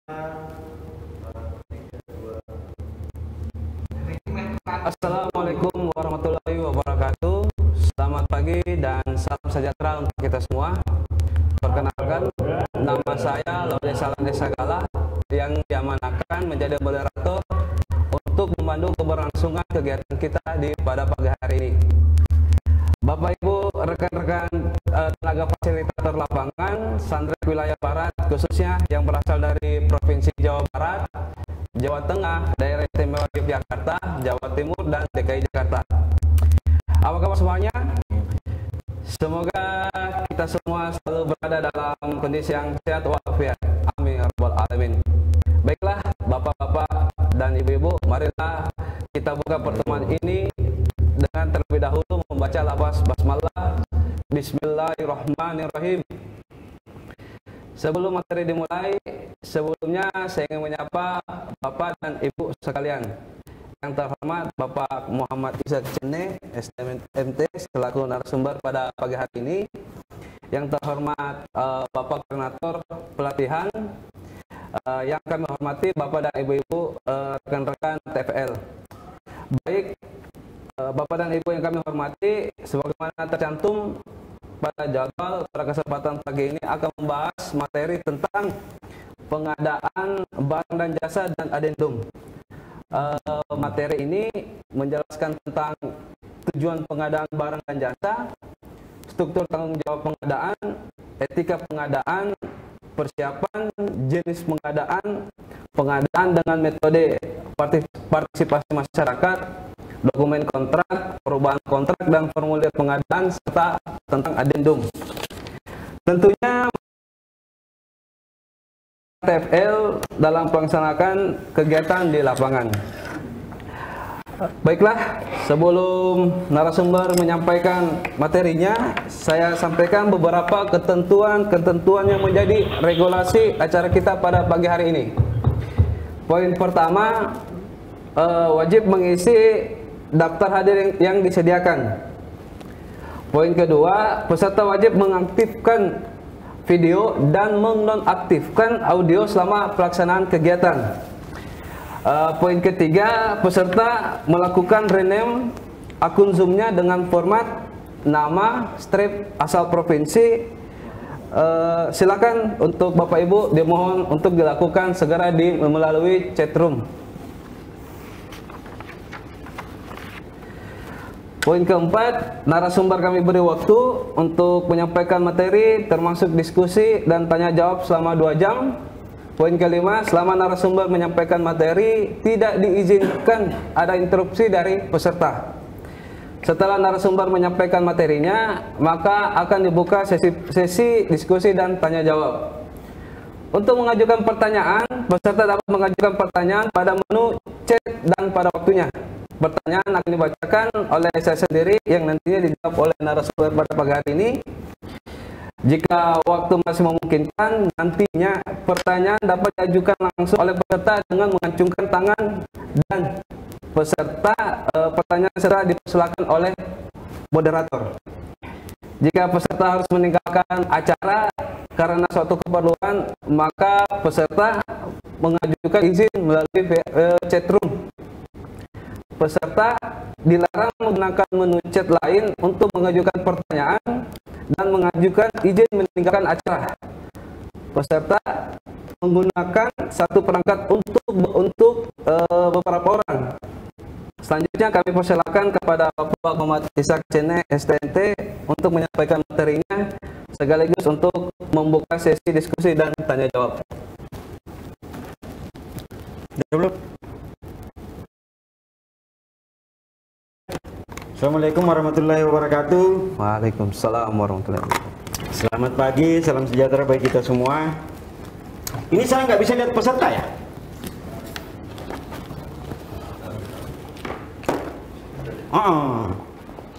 Assalamualaikum warahmatullahi wabarakatuh. Selamat pagi dan salam sejahtera untuk kita semua. Perkenalkan, nama saya Laude Salam Desagala yang diamanahkan menjadi moderator untuk memandu keberlangsungan kegiatan kita pada pagi hari ini. Bapak Ibu, rekan-rekan tenaga fasilitator lapangan Sandrek Wilayah Barat, khususnya yang berasal dari Provinsi Jawa Barat, Jawa Tengah, Daerah Istimewa Yogyakarta, Jawa Timur, dan DKI Jakarta. Apa kabar semuanya? Semoga kita semua selalu berada dalam kondisi yang sehat walafiat. Amin ya rabbal alamin. Baiklah, bapak-bapak dan ibu-ibu, marilah kita buka pertemuan ini dengan terlebih dahulu membaca lafaz basmalah. Bismillahirrahmanirrahim. Sebelum materi dimulai, sebelumnya saya ingin menyapa Bapak dan Ibu sekalian. Yang terhormat Bapak Muhammad Ishak Cene, STMT, selaku narasumber pada pagi hari ini. Yang terhormat Bapak Koordinator Pelatihan. Yang kami hormati Bapak dan Ibu-Ibu rekan-rekan TFL. Baik, Bapak dan Ibu yang kami hormati, sebagaimana tercantum pada jadwal pada kesempatan pagi ini akan membahas materi tentang pengadaan barang dan jasa dan adendum. Materi ini menjelaskan tentang tujuan pengadaan barang dan jasa, struktur tanggung jawab pengadaan, etika pengadaan, persiapan, jenis pengadaan, pengadaan dengan metode partisipasi masyarakat, dokumen kontrak, perubahan kontrak, dan formulir pengadaan, serta tentang adendum. Tentunya TFL dalam melaksanakan kegiatan di lapangan. Baiklah, sebelum narasumber menyampaikan materinya, saya sampaikan beberapa ketentuan yang menjadi regulasi acara kita pada pagi hari ini. Poin pertama, wajib mengisi daftar hadir yang disediakan. Poin kedua, peserta wajib mengaktifkan video dan menonaktifkan audio selama pelaksanaan kegiatan. Poin ketiga, peserta melakukan rename akun Zoom-nya dengan format nama, strip, asal provinsi. Silakan untuk Bapak Ibu dimohon untuk dilakukan segera melalui chat room. Poin keempat, narasumber kami beri waktu untuk menyampaikan materi termasuk diskusi dan tanya jawab selama 2 jam. Poin kelima, selama narasumber menyampaikan materi tidak diizinkan ada interupsi dari peserta. Setelah narasumber menyampaikan materinya, maka akan dibuka sesi diskusi dan tanya jawab. Untuk mengajukan pertanyaan, peserta dapat mengajukan pertanyaan pada menu chat dan pada waktunya. Pertanyaan akan dibacakan oleh saya sendiri yang nantinya dijawab oleh narasumber pada pagi hari ini. Jika waktu masih memungkinkan, nantinya pertanyaan dapat diajukan langsung oleh peserta dengan mengacungkan tangan, dan pertanyaan serta dipersilakan oleh moderator. Jika peserta harus meninggalkan acara karena suatu keperluan, maka peserta mengajukan izin melalui chat room. Peserta dilarang menggunakan menu chat lain untuk mengajukan pertanyaan dan mengajukan izin meninggalkan acara. Peserta menggunakan satu perangkat untuk beberapa orang. Selanjutnya kami persilakan kepada Bapak Muhammad Ishak Cene, STNT, untuk menyampaikan materinya sekaligus untuk membuka sesi diskusi dan tanya jawab. Assalamualaikum warahmatullahi wabarakatuh. Waalaikumsalam warahmatullahi wabarakatuh. Selamat pagi, salam sejahtera bagi kita semua. Ini saya nggak bisa lihat peserta ya?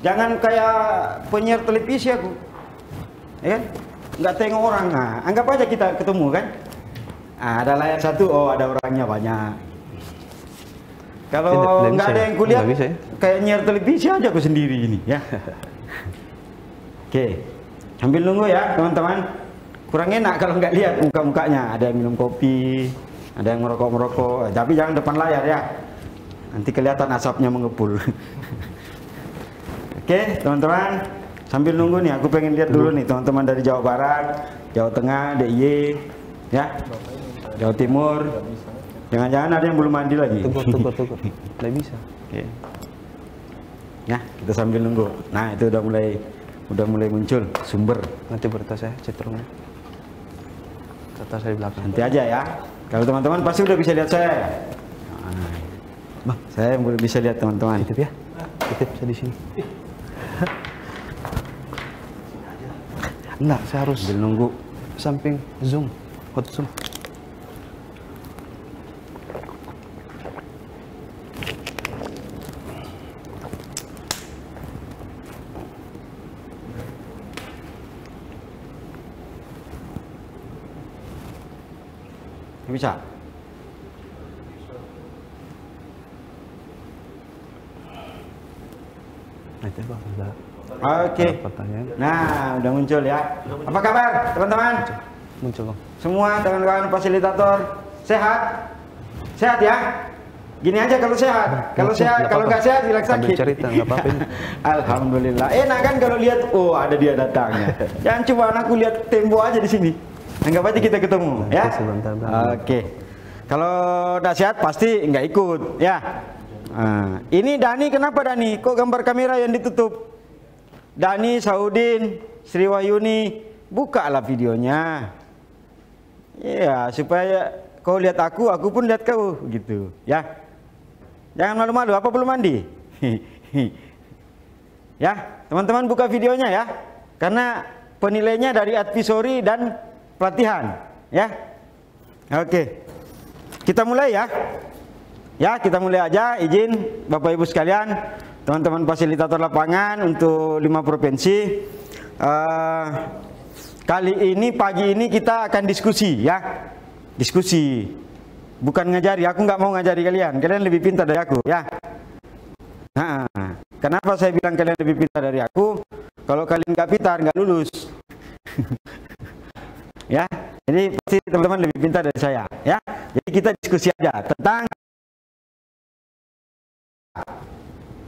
Jangan kayak penyiar televisi aku, ya? Nggak tengok orang. Nah, anggap aja kita ketemu kan? Ada layar satu, oh ada orangnya banyak. Kalau nggak ada yang kulihat, ya? Kayak nyiar televisi aja aku sendiri ini, ya. Oke, sambil nunggu ya teman-teman. Kurang enak kalau nggak lihat muka-mukanya. Ada yang minum kopi, Ada yang merokok-merokok, tapi jangan depan layar ya. Nanti kelihatan asapnya mengepul. Oke, teman-teman, sambil nunggu nih, aku pengen lihat dulu nih teman-teman dari Jawa Barat, Jawa Tengah, DIY, ya, Jawa Timur. Jangan-jangan ada yang belum mandi lagi. Tunggu. Nggak bisa. Oke. Ya, kita sambil nunggu. Nah, itu udah mulai muncul sumber. Nanti bertas saya cetrungnya. Kertas saya di belakang. Nanti aja ya. Kalau teman-teman pasti udah bisa lihat saya. Nah, Bang, saya yang belum bisa lihat teman-teman. titip ya. Titip saya di sini. Enggak, saya harus Sambil nunggu. samping zoom, hot zoom. Bisa. Nah, itu Bang, ada Oke. pertanyaan. Nah, udah muncul ya. Apa kabar, teman-teman? Muncul Bang. Semua teman-teman fasilitator sehat? Sehat ya? Gini aja kalau sehat. Kalau sehat, Nggak kalau apa-apa. nggak sehat bilang Sambil sakit. cerita, nggak apa-apa ini. Alhamdulillah. Enak kan kalau lihat, oh ada dia datangnya. Jangan cuma aku lihat tembok aja di sini. Anggap aja kita ketemu, ya. Nanti sebentar, Bang. Oke. Kalau nggak sehat pasti nggak ikut, ya. Nah, ini Dani, kenapa Dani? Kok gambar kamera yang ditutup? Dani, Saudin, Sri Wahyuni, bukalah videonya. Iya, supaya kau lihat aku pun lihat kau, gitu, ya. Jangan malu-malu, apa belum mandi? Ya, teman-teman buka videonya ya. Karena penilainya dari advisory dan pelatihan, ya. Oke. Kita mulai ya. Ya, kita mulai aja. Izin Bapak Ibu sekalian, teman-teman fasilitator lapangan untuk 5 provinsi. Kali ini, pagi ini kita akan diskusi ya. Diskusi. Bukan ngajari, aku nggak mau ngajari kalian. Kalian lebih pintar dari aku ya. Nah, kenapa saya bilang kalian lebih pintar dari aku? Kalau kalian nggak pintar, nggak lulus. Ya, jadi pasti teman-teman lebih pintar dari saya ya. Jadi kita diskusi aja tentang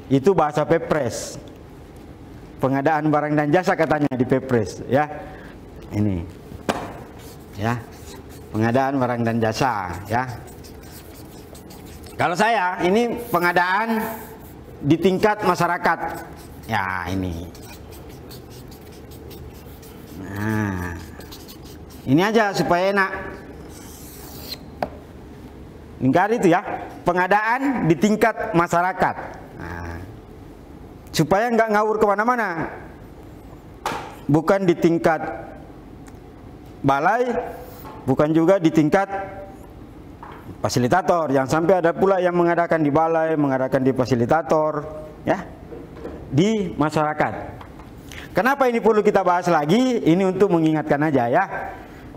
itu bahasa Pepres. Pengadaan barang dan jasa katanya di Pepres ya. Ini. Ya. Pengadaan barang dan jasa ya. Kalau saya ini pengadaan di tingkat masyarakat. Ya, ini. Nah. Ini aja supaya enak. Lingkar itu ya, pengadaan di tingkat masyarakat. Nah, supaya nggak ngawur kemana-mana. Bukan di tingkat balai, bukan juga di tingkat fasilitator. Yang sampai ada pula yang mengadakan di balai, mengadakan di fasilitator, ya, di masyarakat. Kenapa ini perlu kita bahas lagi? Ini untuk mengingatkan aja ya.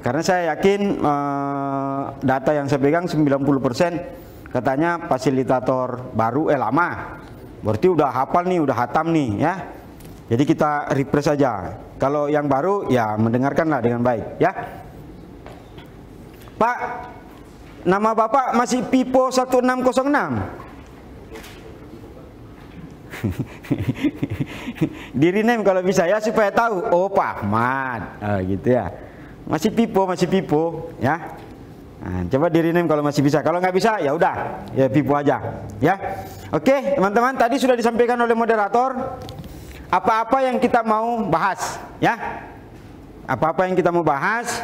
Karena saya yakin data yang saya pegang 90% katanya fasilitator baru lama. Berarti udah hafal nih, udah hatam nih ya. Jadi kita refresh saja. Kalau yang baru ya mendengarkanlah dengan baik ya. Pak, nama Bapak masih Pipo 1606. Di rename kalau bisa ya supaya tahu. Oh, Pak Ahmad. Gitu ya. Masih Pipo ya. Nah, coba di rename kalau masih bisa. Kalau nggak bisa ya udah, ya Pipo aja ya. Oke, teman-teman, tadi sudah disampaikan oleh moderator apa-apa yang kita mau bahas ya. Apa-apa yang kita mau bahas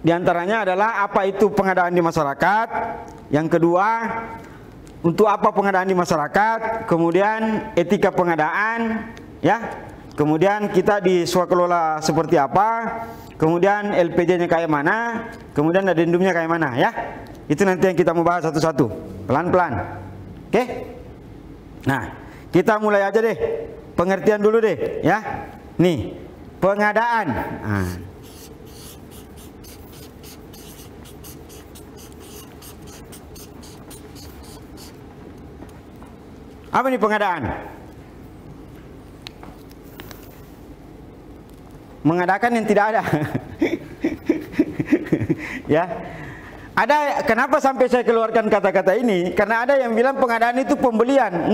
diantaranya adalah apa itu pengadaan di masyarakat. Yang kedua, untuk apa pengadaan di masyarakat, kemudian etika pengadaan ya. Kemudian kita di swakelola seperti apa, kemudian LPJ-nya kayak mana, kemudian adendumnya kayak mana ya. Itu nanti yang kita mau bahas satu-satu, pelan-pelan. Oke? Nah, kita mulai aja deh. Pengertian dulu deh ya. Nih, pengadaan. Nah. Apa nih pengadaan? Mengadakan yang tidak ada. Ya. Ada, kenapa sampai saya keluarkan kata-kata ini? Karena ada yang bilang pengadaan itu pembelian.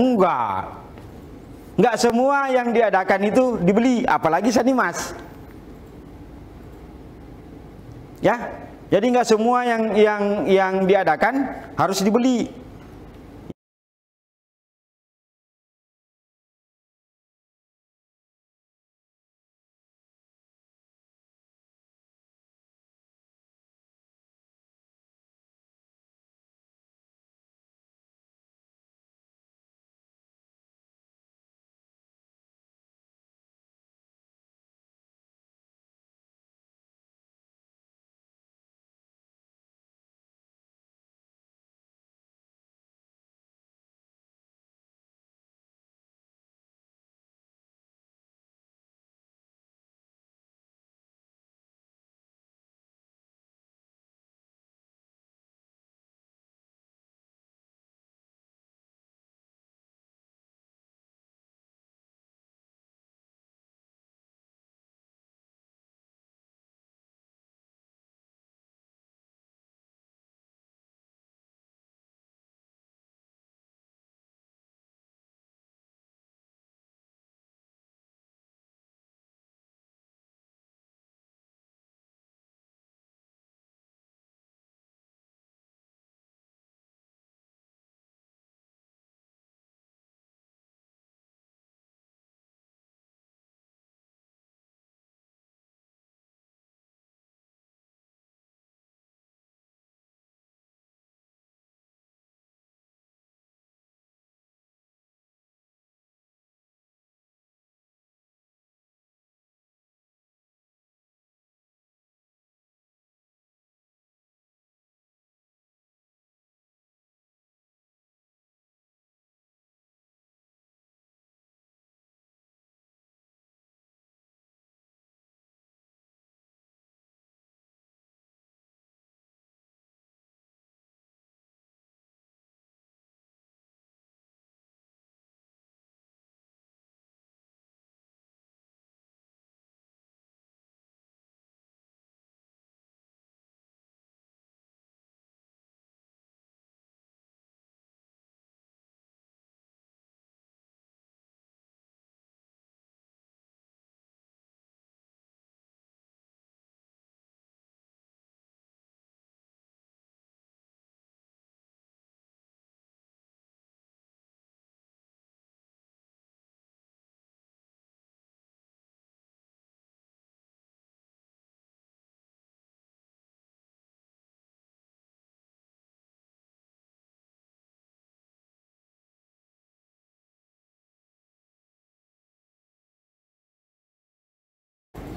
Enggak semua yang diadakan itu dibeli, apalagi sanimas. Ya, jadi enggak semua yang diadakan harus dibeli.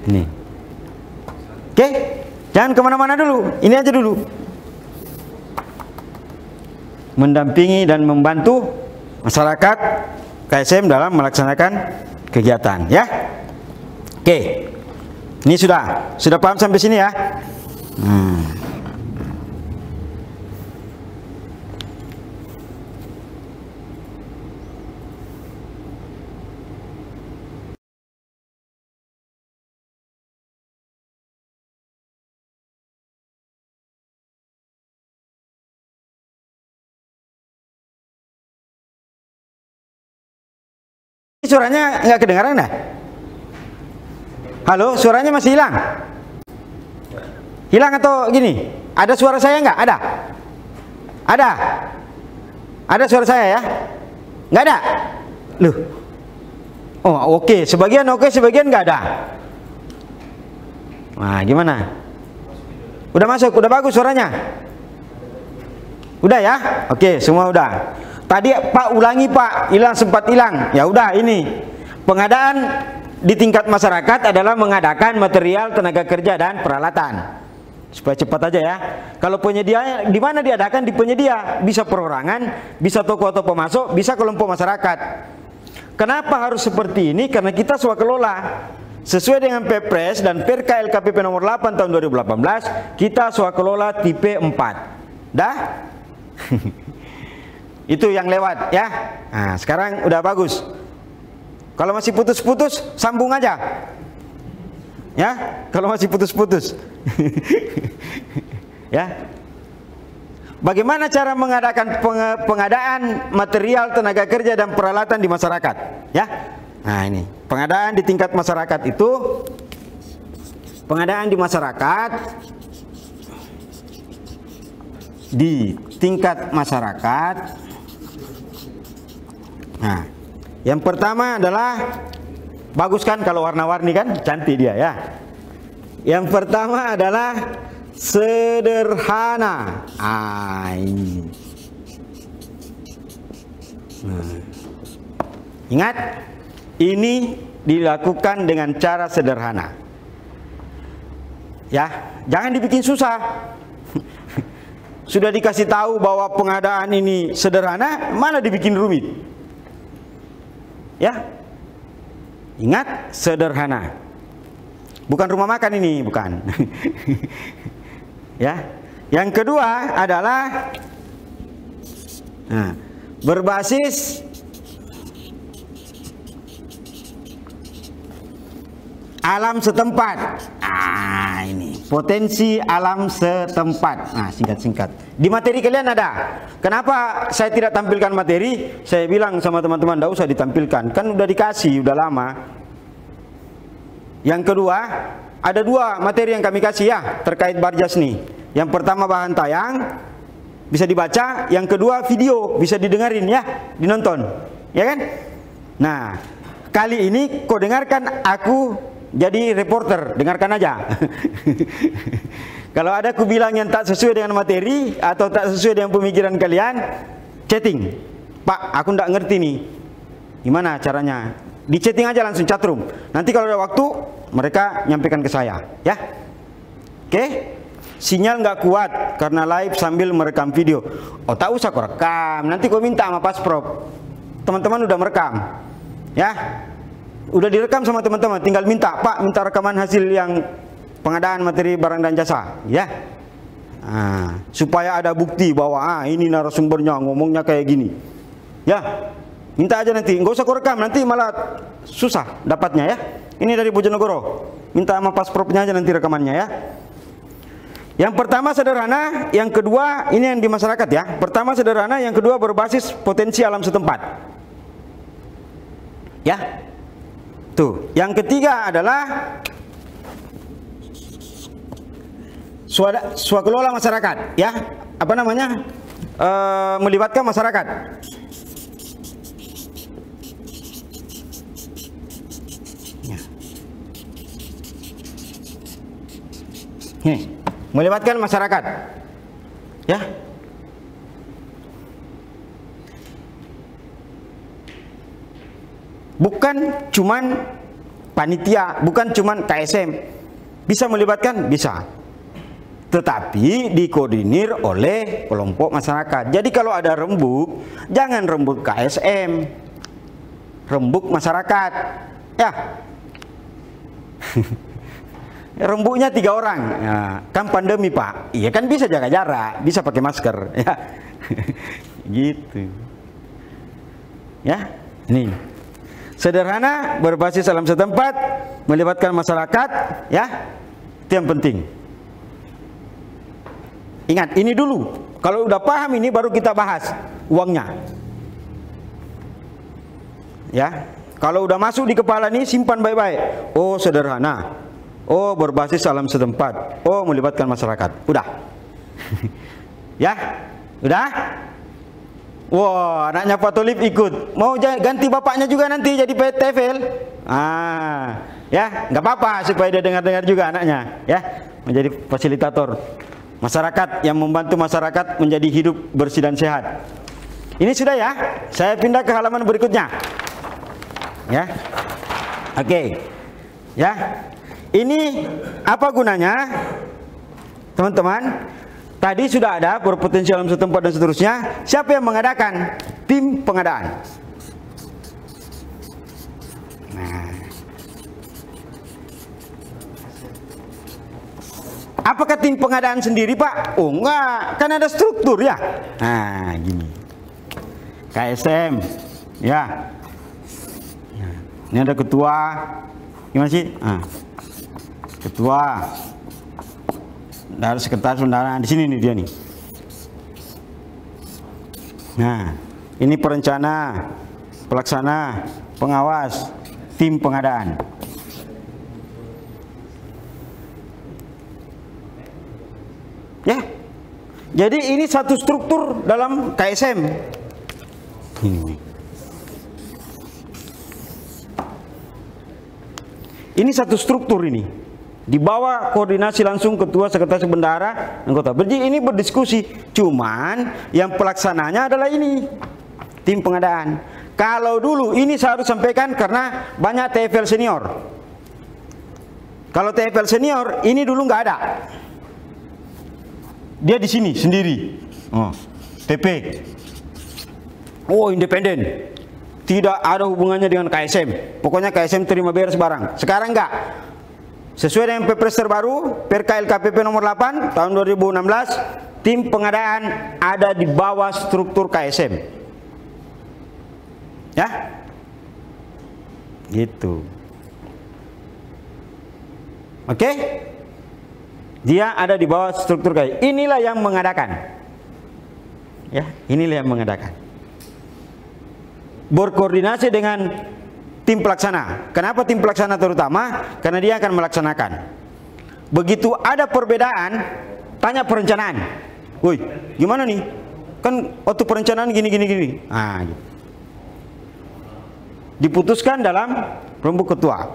Ini. Oke, jangan kemana-mana dulu. Ini aja dulu. Mendampingi dan membantu masyarakat KSM dalam melaksanakan kegiatan, ya. Oke. Ini sudah paham sampai sini ya? Suaranya nggak kedengaran dah? Halo, suaranya masih hilang? Hilang atau gini? Ada suara saya nggak? Ada? Ada? Ada suara saya ya? Nggak ada? Loh? Oh oke, sebagian oke, sebagian nggak ada. Nah gimana? Udah masuk, udah bagus suaranya? Udah ya? Oke, semua udah. Tadi Pak ulangi Pak, sempat hilang. Ya udah ini. Pengadaan di tingkat masyarakat adalah mengadakan material, tenaga kerja dan peralatan. Supaya cepat aja ya. Kalau penyedia di mana diadakan? Di penyedia. Bisa perorangan, bisa toko atau pemasok, bisa kelompok masyarakat. Kenapa harus seperti ini? Karena kita swakelola. Sesuai dengan Perpres dan Perka LKPP nomor 8 tahun 2018, kita swakelola tipe 4. Dah? Itu yang lewat ya. Nah, sekarang udah bagus. Kalau masih putus-putus, sambung aja. Ya, kalau masih putus-putus. Ya. bagaimana cara mengadakan pengadaan material, tenaga kerja dan peralatan di masyarakat, ya. Nah, ini pengadaan di tingkat masyarakat itu, pengadaan di masyarakat, di tingkat masyarakat. Nah, yang pertama adalah, bagus kan kalau warna-warni kan, cantik dia ya. Yang pertama adalah sederhana. Ini. Ingat, ini dilakukan dengan cara sederhana. Ya, jangan dibikin susah. Sudah dikasih tahu bahwa pengadaan ini sederhana, malah dibikin rumit. Ya, ingat, sederhana. Bukan rumah makan ini, bukan. Ya, yang kedua adalah berbasis alam setempat. Ini potensi alam setempat. Nah, singkat-singkat. Di materi kalian ada. Kenapa saya tidak tampilkan materi? Saya bilang sama teman-teman, tidak usah ditampilkan. Kan udah dikasih, udah lama. Yang kedua, ada 2 materi yang kami kasih ya terkait Barjas nih. Yang pertama bahan tayang, bisa dibaca. Yang kedua video, bisa didengarin ya, dinonton. Ya kan? Nah, kali ini kau dengarkan aku jadi reporter, dengarkan aja. Kalau ada aku bilang yang tak sesuai dengan materi atau tak sesuai dengan pemikiran kalian, chatting. Pak, aku ndak ngerti nih. Gimana caranya? Di chatting aja langsung, chatroom. Nanti kalau ada waktu, mereka nyampaikan ke saya, ya. Oke? Sinyal nggak kuat karena live sambil merekam video. Oh, tak usah kau rekam. Nanti kau minta sama Pasprov. Teman-teman udah merekam, ya. Udah direkam sama teman-teman, tinggal minta, Pak, minta rekaman hasil yang pengadaan materi barang dan jasa, ya. Supaya ada bukti bahwa ini narasumbernya ngomongnya kayak gini, ya. Minta aja nanti, nggak usah kau rekam, nanti malah susah dapatnya ya. Ini dari Bojonegoro, minta sama Pasprovnya aja nanti rekamannya ya. Yang pertama sederhana, yang kedua ini yang di masyarakat ya. Pertama sederhana, yang kedua berbasis potensi alam setempat, ya. Tuh, yang ketiga adalah swakelola masyarakat, ya. Apa namanya? Melibatkan masyarakat. Ya. Nih, melibatkan masyarakat, ya. Bukan cuman panitia, bukan cuman KSM. Bisa melibatkan, bisa. Tetapi dikoordinir oleh kelompok masyarakat. Jadi kalau ada rembuk, jangan rembuk KSM, rembuk masyarakat, ya. Rembuknya 3 orang, ya. Kan pandemi Pak, iya kan bisa jaga jarak, bisa pakai masker, ya. Gitu, ya. Nih. Sederhana, berbasis alam setempat, melibatkan masyarakat, ya. Itu yang penting. Ingat, ini dulu. Kalau udah paham ini baru kita bahas uangnya. Ya. Kalau udah masuk di kepala ini simpan baik-baik. Oh, sederhana. Oh, berbasis alam setempat. Oh, melibatkan masyarakat. Udah. Ya? Udah? Wah, anaknya Pak Tolip ikut. Mau ganti bapaknya juga nanti jadi TFL. Ya, nggak apa-apa supaya dia dengar-dengar juga anaknya, ya, menjadi fasilitator masyarakat yang membantu masyarakat menjadi hidup bersih dan sehat. Ini sudah ya. Saya pindah ke halaman berikutnya. Ya. Oke. Ya. Ini apa gunanya? Teman-teman, tadi sudah ada berpotensi alam setempat dan seterusnya. Siapa yang mengadakan? Tim pengadaan. Nah, apakah tim pengadaan sendiri Pak? Oh enggak, kan ada struktur ya. Nah gini, KSM, ya. Ini ada ketua, gimana sih? Ketua. Dari sekretaris undangan di sini nih dia nih. Nah, ini perencana, pelaksana, pengawas, tim pengadaan. Ya, jadi ini satu struktur dalam KSM. Ini satu struktur ini. Di bawah koordinasi langsung ketua, sekretaris bendahara, anggota. Jadi ini berdiskusi. Cuman yang pelaksananya adalah ini, tim pengadaan. Kalau dulu ini saya harus sampaikan karena banyak TFL senior. Kalau TFL senior ini dulu nggak ada. Dia di sini sendiri. Oh, TP. Oh, independen. Tidak ada hubungannya dengan KSM. Pokoknya KSM terima beres barang. Sekarang enggak. Sesuai dengan Perpres terbaru, Perka LKPP nomor 8 tahun 2016, tim pengadaan ada di bawah struktur KSM. Ya? Gitu. Oke? Dia ada di bawah struktur KSM. Inilah yang mengadakan. Ya, inilah yang mengadakan. Berkoordinasi dengan tim pelaksana. Kenapa tim pelaksana terutama? Karena dia akan melaksanakan. Begitu ada perbedaan, tanya perencanaan. Woi, gimana nih? Kan waktu perencanaan gini. Ah, gitu. Diputuskan dalam rembuk ketua.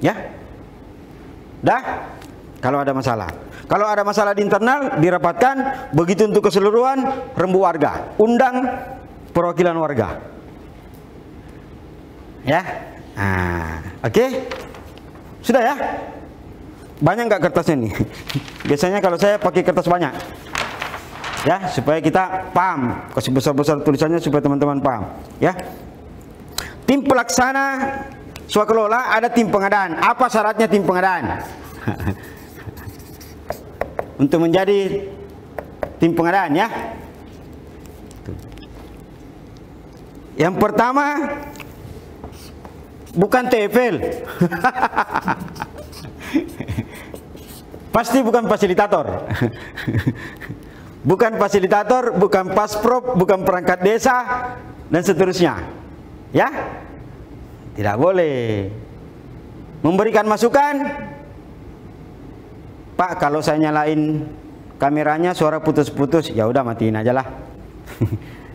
Ya? Dah? Kalau ada masalah. Kalau ada masalah di internal, dirapatkan. Begitu untuk keseluruhan, rembuk warga. Undang perwakilan warga. Ya, oke. Sudah ya. Banyak nggak kertasnya nih? Biasanya kalau saya pakai kertas banyak, ya, supaya kita paham. Kasih besar-besar tulisannya supaya teman-teman paham. Ya. Tim pelaksana swakelola ada tim pengadaan. Apa syaratnya tim pengadaan? Untuk menjadi tim pengadaan, ya. Yang pertama, bukan TFL. Pasti bukan fasilitator. Bukan fasilitator, bukan pasprov, bukan perangkat desa, dan seterusnya. Ya? Tidak boleh. Memberikan masukan. Pak, kalau saya nyalain kameranya suara putus-putus, ya udah matiin aja lah.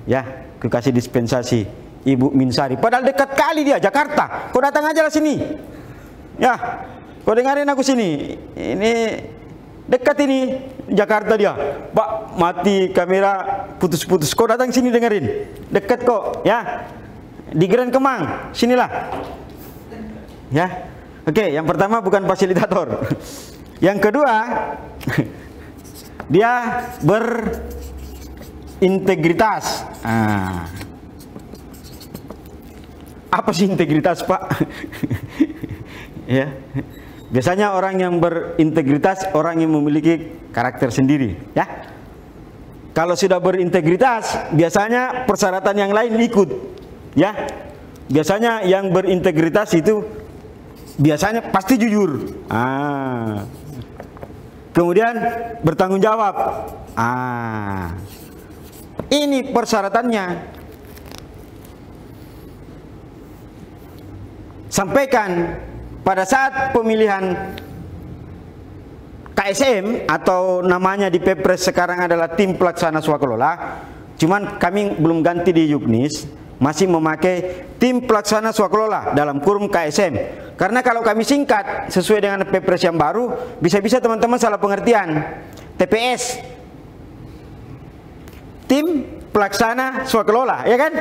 Ya, aku kasih dispensasi Ibu Minsari. Padahal dekat kali dia, Jakarta. Kau datang aja lah sini. Ya, kau dengerin aku sini. Ini dekat ini, Jakarta dia. Pak, mati kamera putus-putus. Kau datang sini dengerin. Dekat kok, ya. Di Grand Kemang, sinilah. Ya. Oke, yang pertama bukan fasilitator. Yang kedua, dia berintegritas. Apa sih integritas, Pak? Ya. Biasanya orang yang berintegritas orang yang memiliki karakter sendiri, ya. Kalau sudah berintegritas, biasanya persyaratan yang lain ikut, ya. Biasanya yang berintegritas itu biasanya pasti jujur. Kemudian bertanggung jawab. Ini persyaratannya. Sampaikan pada saat pemilihan KSM atau namanya di Perpres sekarang adalah tim pelaksana swakelola. Cuman kami belum ganti di Yuknis, masih memakai tim pelaksana swakelola dalam kurung KSM. Karena kalau kami singkat sesuai dengan Perpres yang baru, bisa-bisa teman-teman salah pengertian. TPS, tim pelaksana swakelola, ya kan?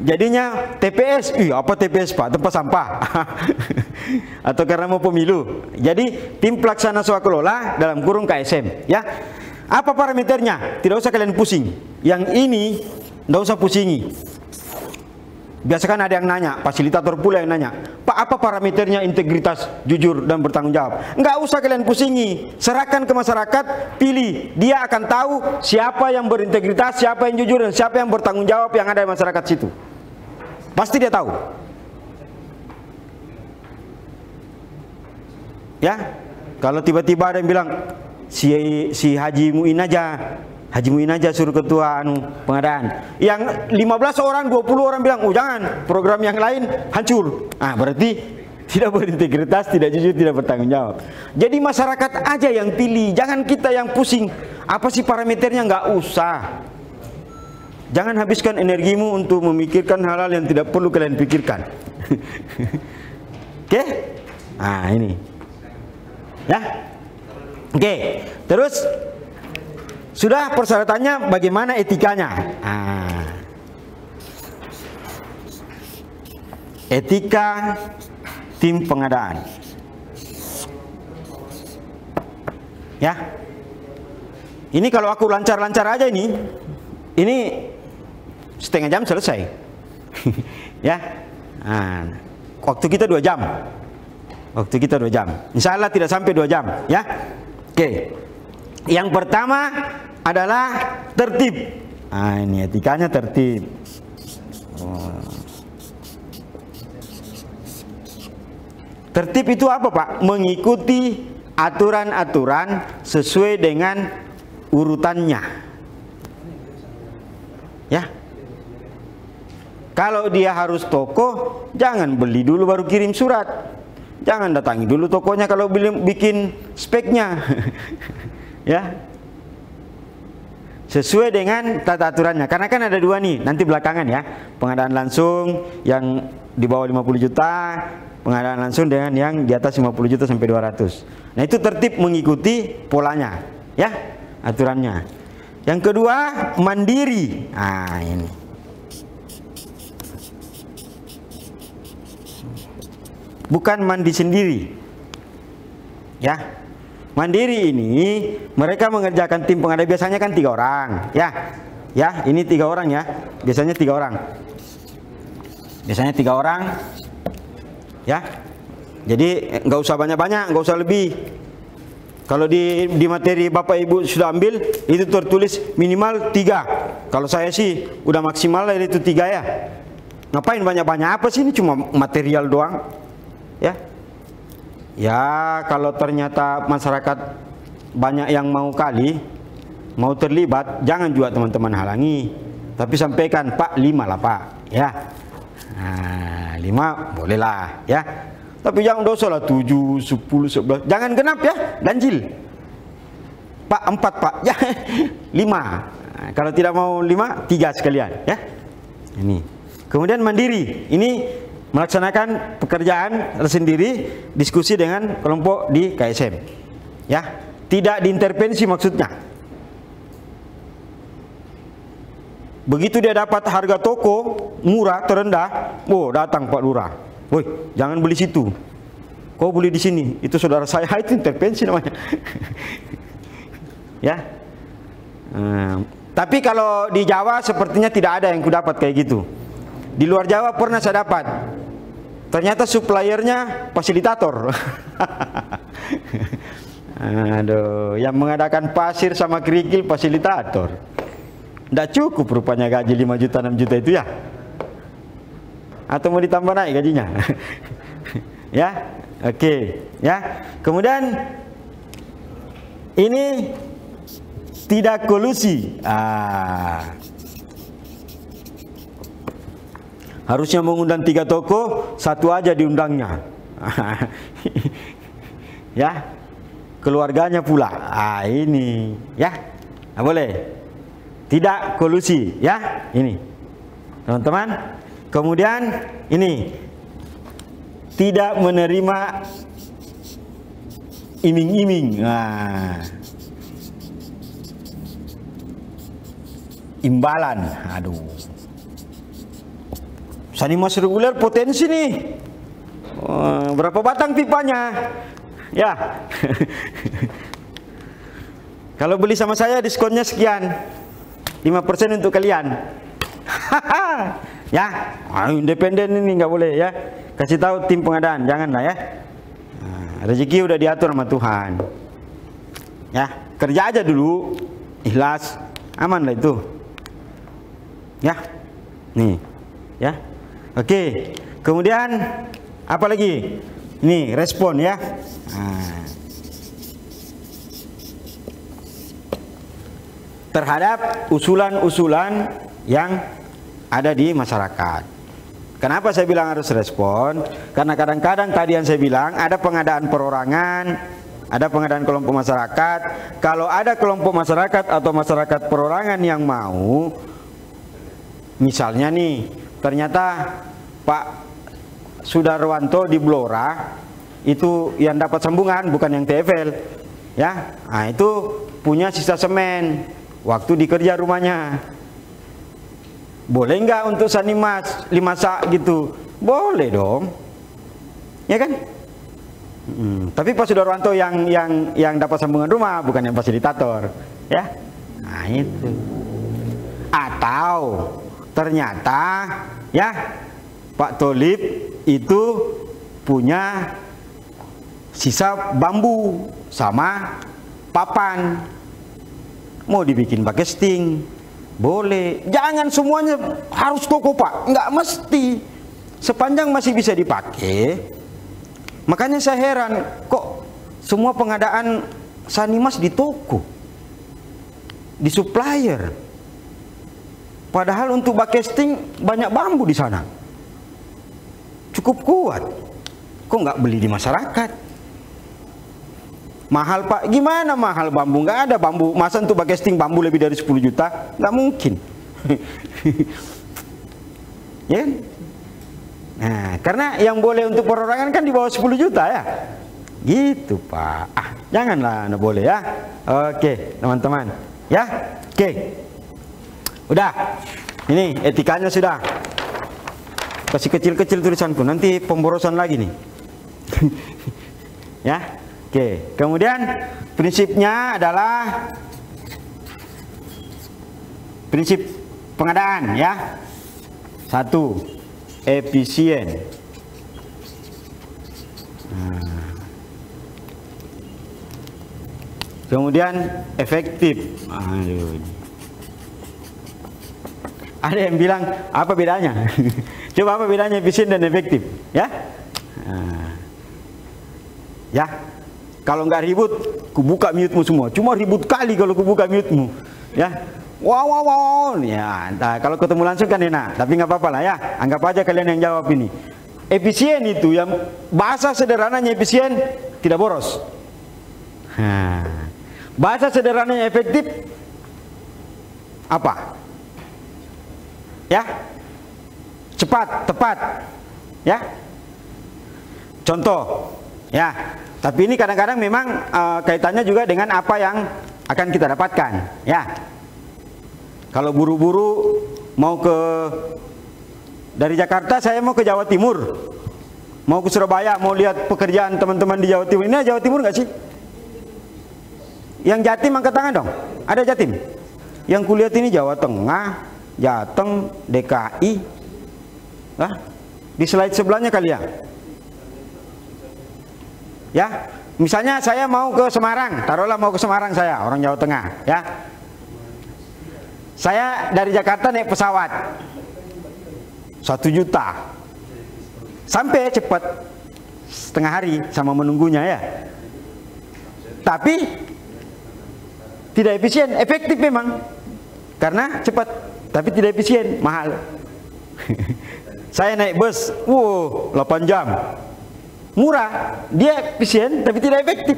Jadinya TPS, apa TPS, Pak? Tempat sampah. Atau karena mau pemilu. Jadi tim pelaksana swakelola dalam kurung KSM, ya. Apa parameternya? Tidak usah kalian pusing. Yang ini tidak usah pusingi. Biasa kan ada yang nanya, fasilitator pula yang nanya, Pak, apa parameternya integritas, jujur, dan bertanggung jawab? Nggak usah kalian pusingi, serahkan ke masyarakat, pilih. Dia akan tahu siapa yang berintegritas, siapa yang jujur, dan siapa yang bertanggung jawab yang ada di masyarakat situ. Pasti dia tahu. Ya, kalau tiba-tiba ada yang bilang, si Haji Muin aja Haji Muin aja suruh ketua pengadaan. Yang 15 orang, 20 orang bilang, oh jangan, program yang lain hancur. Ah, berarti tidak berintegritas, tidak jujur, tidak bertanggung jawab. Jadi masyarakat aja yang pilih, jangan kita yang pusing. Apa sih parameternya, nggak usah. Jangan habiskan energimu untuk memikirkan hal-hal yang tidak perlu kalian pikirkan. Oke? Nah, ini. Ya. Oke. Terus sudah persyaratannya, bagaimana etikanya? Etika tim pengadaan. Ya. Ini kalau aku lancar-lancar aja ini setengah jam selesai. Ya. Waktu kita 2 jam. Waktu kita 2 jam. Insya Allah tidak sampai 2 jam. Ya. Oke. Yang pertama adalah tertib. Ini etikanya tertib. Tertib itu apa, Pak? Mengikuti aturan-aturan sesuai dengan urutannya. Ya. Kalau dia harus toko, jangan beli dulu baru kirim surat. Jangan datangi dulu tokonya kalau bikin speknya. Ya, sesuai dengan tata aturannya. Karena kan ada 2 nih, nanti belakangan ya, pengadaan langsung yang di bawah 50 juta, pengadaan langsung dengan yang di atas 50 juta sampai 200. Nah, itu tertib mengikuti polanya, ya, aturannya. Yang kedua, mandiri. Ini bukan mandi sendiri, ya. Mandiri ini mereka mengerjakan tim pengadaan, biasanya kan 3 orang, ya. Ya, ini 3 orang ya. Biasanya 3 orang. Biasanya 3 orang. Ya. Jadi nggak usah banyak-banyak, nggak usah lebih. Kalau di materi Bapak Ibu sudah ambil, itu tertulis minimal 3. Kalau saya sih udah maksimal lah itu 3 ya. Ngapain banyak-banyak, apa sih, ini cuma material doang. Ya. Ya, kalau ternyata masyarakat banyak yang mau mau terlibat, jangan juga teman-teman halangi. Tapi sampaikan, Pak, 5 lah Pak, ya. 5 bolehlah, ya. Tapi jangan dosa lah 7, 10, 11. Jangan genap ya, ganjil. Pak, 4 Pak, ya. 5. Kalau tidak mau 5, 3 sekalian, ya. Ini. Kemudian mandiri. Ini melaksanakan pekerjaan sendiri, diskusi dengan kelompok di KSM, ya, tidak diintervensi maksudnya. Begitu dia dapat harga toko murah terendah, datang Pak Lurah, woi jangan beli situ, kau beli di sini, itu saudara saya, itu intervensi namanya. Ya. Tapi kalau di Jawa sepertinya tidak ada yang kudapat kayak gitu. Di luar Jawa pernah saya dapat. Ternyata suppliernya fasilitator. Aduh, yang mengadakan pasir sama kerikil fasilitator. Tidak cukup rupanya gaji 5 juta 6 juta itu ya. Atau mau ditambah naik gajinya. Ya, oke, ya. Kemudian ini tidak kolusi. Harusnya mengundang 3 toko, 1 aja diundangnya. Ya, keluarganya pula. Ini, ya, nggak boleh. Tidak kolusi, ya, ini, teman-teman. Kemudian ini tidak menerima iming-iming. Imbalan, aduh. Sani mas reguler potensi nih. Berapa batang pipanya? Ya. Kalau beli sama saya diskonnya sekian. 5% untuk kalian. Ya, independen ini nggak boleh ya. Kasih tahu tim pengadaan, janganlah ya. Rezeki udah diatur sama Tuhan. Ya, kerja aja dulu, ikhlas, aman lah itu. Ya, nih, ya. Oke, kemudian apa lagi? Nih, respon ya. terhadap usulan-usulan yang ada di masyarakat. Kenapa saya bilang harus respon? Karena kadang-kadang tadi yang saya bilang ada pengadaan perorangan, ada pengadaan kelompok masyarakat. Kalau ada kelompok masyarakat atau masyarakat perorangan yang mau, misalnya nih, ternyata Pak Sudarwanto di Blora itu yang dapat sambungan, bukan yang TFL, ya. Nah, itu punya sisa semen waktu dikerja rumahnya. Boleh nggak untuk sanimas 5 sak gitu? Boleh dong, ya kan? Tapi Pak Sudarwanto yang dapat sambungan rumah, bukan yang fasilitator, ya. Nah itu. Atau ternyata ya Pak Tolib itu punya sisa bambu sama papan, mau dibikin pakai sting. Boleh, jangan semuanya harus toko Pak, nggak mesti. Sepanjang masih bisa dipakai. Makanya saya heran, kok semua pengadaan sanimas di toko, di supplier. Padahal untuk bakesting banyak bambu di sana, cukup kuat. Kok nggak beli di masyarakat? Mahal Pak, gimana mahal bambu? Nggak ada bambu, masa untuk bakesting bambu lebih dari 10 juta? Nggak mungkin. Ya kan? Nah, karena yang boleh untuk perorangan kan di bawah 10 juta ya. Gitu Pak. Janganlah, nggak boleh ya. Oke teman-teman, ya. Oke, udah. Ini etikanya sudah. Kasih kecil-kecil tulisanku, nanti pemborosan lagi nih. Ya. Oke, kemudian prinsipnya adalah prinsip pengadaan ya. 1, efisien. Kemudian efektif. Ada yang bilang apa bedanya? Coba apa bedanya efisien dan efektif? Ya, ya. Kalau nggak ribut, kubuka mute-mu semua. Cuma ribut kali kalau kubuka mute-mu, ya. Wow. Ya, nah, kalau ketemu langsung kan enak. Tapi nggak apa-apa lah ya. Anggap aja kalian yang jawab ini. Efisien itu yang bahasa sederhananya efisien, tidak boros. Bahasa sederhananya efektif apa? Ya, cepat, tepat, ya. Contoh, ya. Tapi ini kadang-kadang memang kaitannya juga dengan apa yang akan kita dapatkan, ya. Kalau buru-buru mau dari Jakarta, saya mau ke Jawa Timur, mau ke Surabaya, mau lihat pekerjaan teman-teman di Jawa Timur. Ini Jawa Timur nggak sih? Yang Jatim angkat tangan dong. Ada Jatim? Yang kulihat ini Jawa Tengah, Jateng, DKI. Di slide sebelahnya kali ya. Ya, misalnya saya mau ke Semarang, taruhlah mau ke Semarang, saya orang Jawa Tengah, ya. Saya dari Jakarta naik pesawat 1 juta, sampai cepat setengah hari sama menunggunya ya. Tapi tidak efisien, efektif memang karena cepat, tapi tidak efisien, mahal. Saya naik bus, 8 jam. Murah, dia efisien tapi tidak efektif.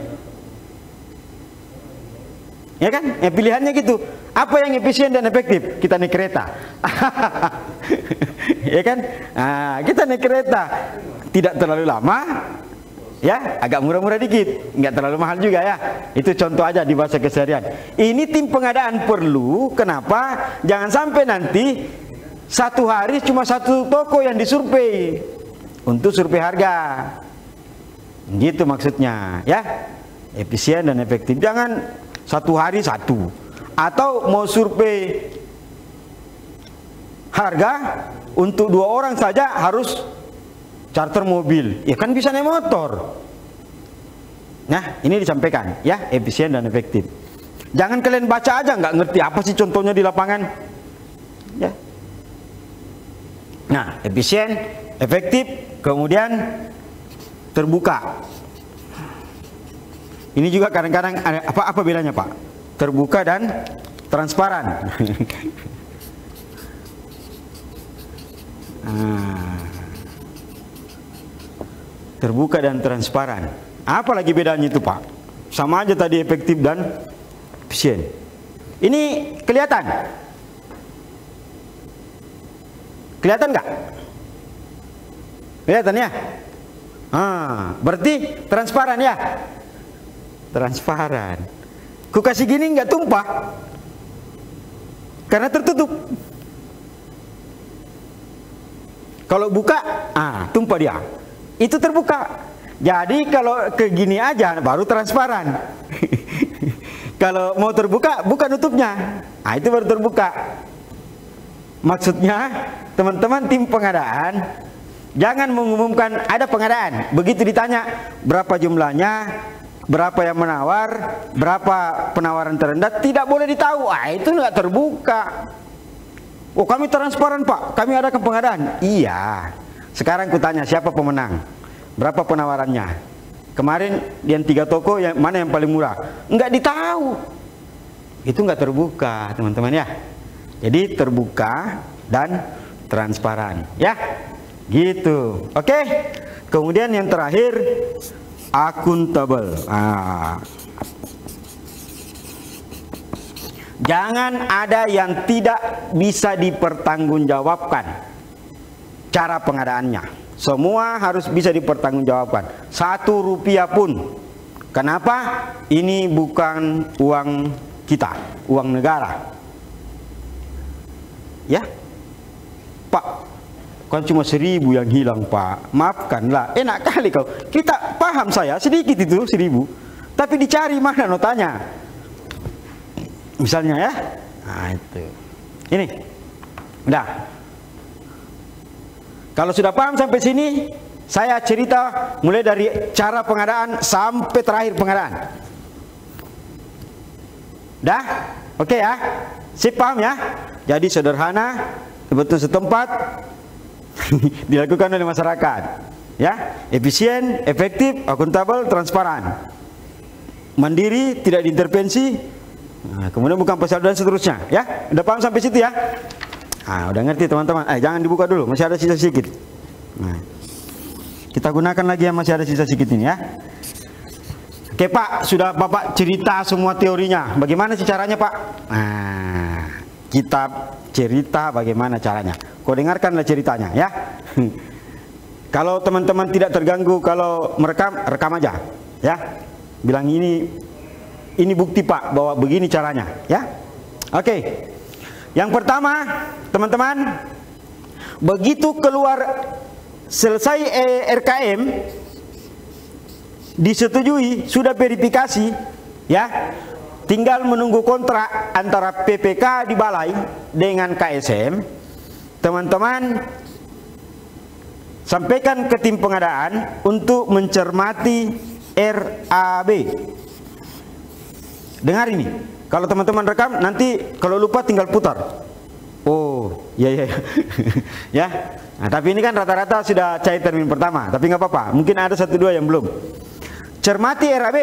Ya kan? Ya, pilihannya gitu. Apa yang efisien dan efektif? Kita naik kereta. Ya kan? Nah, kita naik kereta. Tidak terlalu lama, ya, agak murah-murah dikit, nggak terlalu mahal juga ya. Itu contoh aja di bahasa keseharian. Ini tim pengadaan perlu. Kenapa? Jangan sampai nanti satu hari cuma satu toko yang disurvei untuk survei harga. Gitu maksudnya, ya. Efisien dan efektif. Jangan satu hari satu. Atau mau survei harga untuk 2 orang saja harus charter mobil. Ya kan bisa naik motor. Nah, ini disampaikan, ya, efisien dan efektif. Jangan kalian baca aja nggak ngerti apa sih contohnya di lapangan. Ya. Nah, efisien, efektif, kemudian terbuka. Ini juga kadang-kadang apa bedanya Pak? Terbuka dan transparan. Terbuka dan transparan. Apa lagi bedanya itu, Pak? Sama aja tadi efektif dan efisien. Ini kelihatan? Kelihatan nggak? Kelihatan ya? Berarti transparan ya? Transparan. Ku kasih gini nggak tumpah, karena tertutup. Kalau buka, tumpah dia. Itu terbuka. Jadi kalau ke gini aja baru transparan. Kalau mau terbuka, buka nutupnya. Itu baru terbuka. Maksudnya, teman-teman tim pengadaan jangan mengumumkan ada pengadaan. Begitu ditanya berapa jumlahnya, berapa yang menawar, berapa penawaran terendah, tidak boleh ditahu. Itu nggak terbuka. Oh, kami transparan, Pak. Kami adakan pengadaan. Iya. Sekarang kutanya, siapa pemenang? Berapa penawarannya? Kemarin yang 3 toko, yang mana yang paling murah? Nggak ditahu. Itu nggak terbuka, teman-teman ya. Jadi terbuka dan transparan, ya. Gitu. Oke. Kemudian yang terakhir, akuntabel. Jangan ada yang tidak bisa dipertanggungjawabkan cara pengadaannya. Semua harus bisa dipertanggungjawabkan. 1 rupiah pun. Kenapa? Ini bukan uang kita, uang negara. Ya, Pak, kan cuma 1.000 yang hilang, Pak. Maafkanlah. Enak kali kau. Kita paham, saya sedikit itu 1.000. Tapi dicari mana notanya? Misalnya ya. Itu. Ini. Udah. Kalau sudah paham sampai sini, saya cerita mulai dari cara pengadaan sampai terakhir pengadaan. Dah? Oke ya? Sip, paham ya? Jadi sederhana, betul setempat, dilakukan oleh masyarakat. Ya, efisien, efektif, akuntabel, transparan. Mandiri, tidak diintervensi. Kemudian bukan pasal dan seterusnya. Ya, udah paham sampai situ ya? Udah ngerti teman-teman. Jangan dibuka dulu, masih ada sisa sedikit. Kita gunakan lagi yang masih ada sisa sedikit ini ya. Oke, Pak, sudah Bapak cerita semua teorinya. Bagaimana sih caranya, Pak? Kita cerita bagaimana caranya. Kau dengarkanlah ceritanya ya. Kalau teman-teman tidak terganggu, kalau merekam, rekam aja ya. Bilang ini bukti, Pak, bahwa begini caranya ya. Oke. Yang pertama, teman-teman, begitu keluar selesai RKM, disetujui, sudah verifikasi, ya, tinggal menunggu kontrak antara PPK di balai dengan KSM. Teman-teman, sampaikan ke tim pengadaan untuk mencermati RAB. Dengar ini. Kalau teman-teman rekam, nanti kalau lupa tinggal putar. Oh, iya. Ya. Tapi ini kan rata-rata sudah cair termin pertama. Tapi nggak apa-apa. Mungkin ada 1-2 yang belum. Cermati RAB.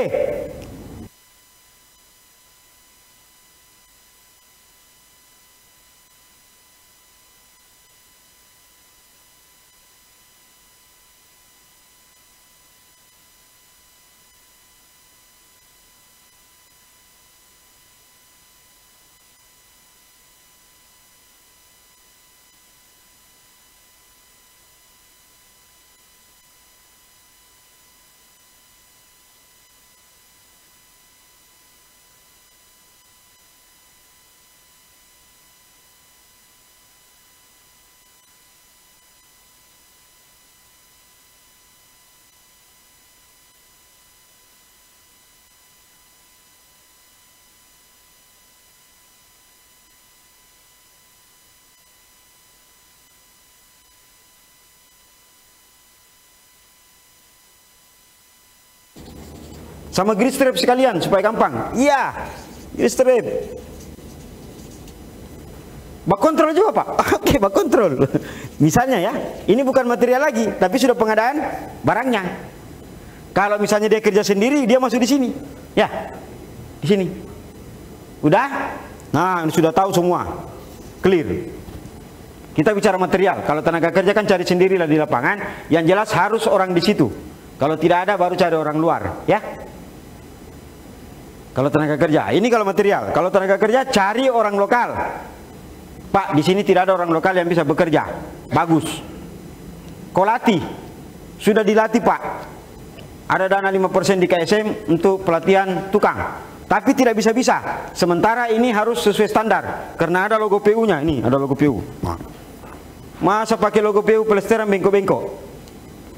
Sama grid strip sekalian supaya gampang. Iya, grid strip. Bak kontrol juga, Pak. Oke, bak kontrol. Misalnya ya, ini bukan material lagi, tapi sudah pengadaan barangnya. Kalau misalnya dia kerja sendiri, dia masuk di sini. Ya, di sini. Udah? Nah, ini sudah tahu semua, clear. Kita bicara material. Kalau tenaga kerja kan cari sendirilah di lapangan. Yang jelas harus orang di situ. Kalau tidak ada baru cari orang luar, ya. Kalau tenaga kerja, ini kalau material. Kalau tenaga kerja cari orang lokal. Pak, di sini tidak ada orang lokal yang bisa bekerja. Bagus. Kau latih. Sudah dilatih, Pak. Ada dana 5% di KSM untuk pelatihan tukang. Tapi tidak bisa-bisa. Sementara ini harus sesuai standar. Karena ada logo PU-nya. Ini ada logo PU. Masa pakai logo PU pelesteran bengkok-bengkok?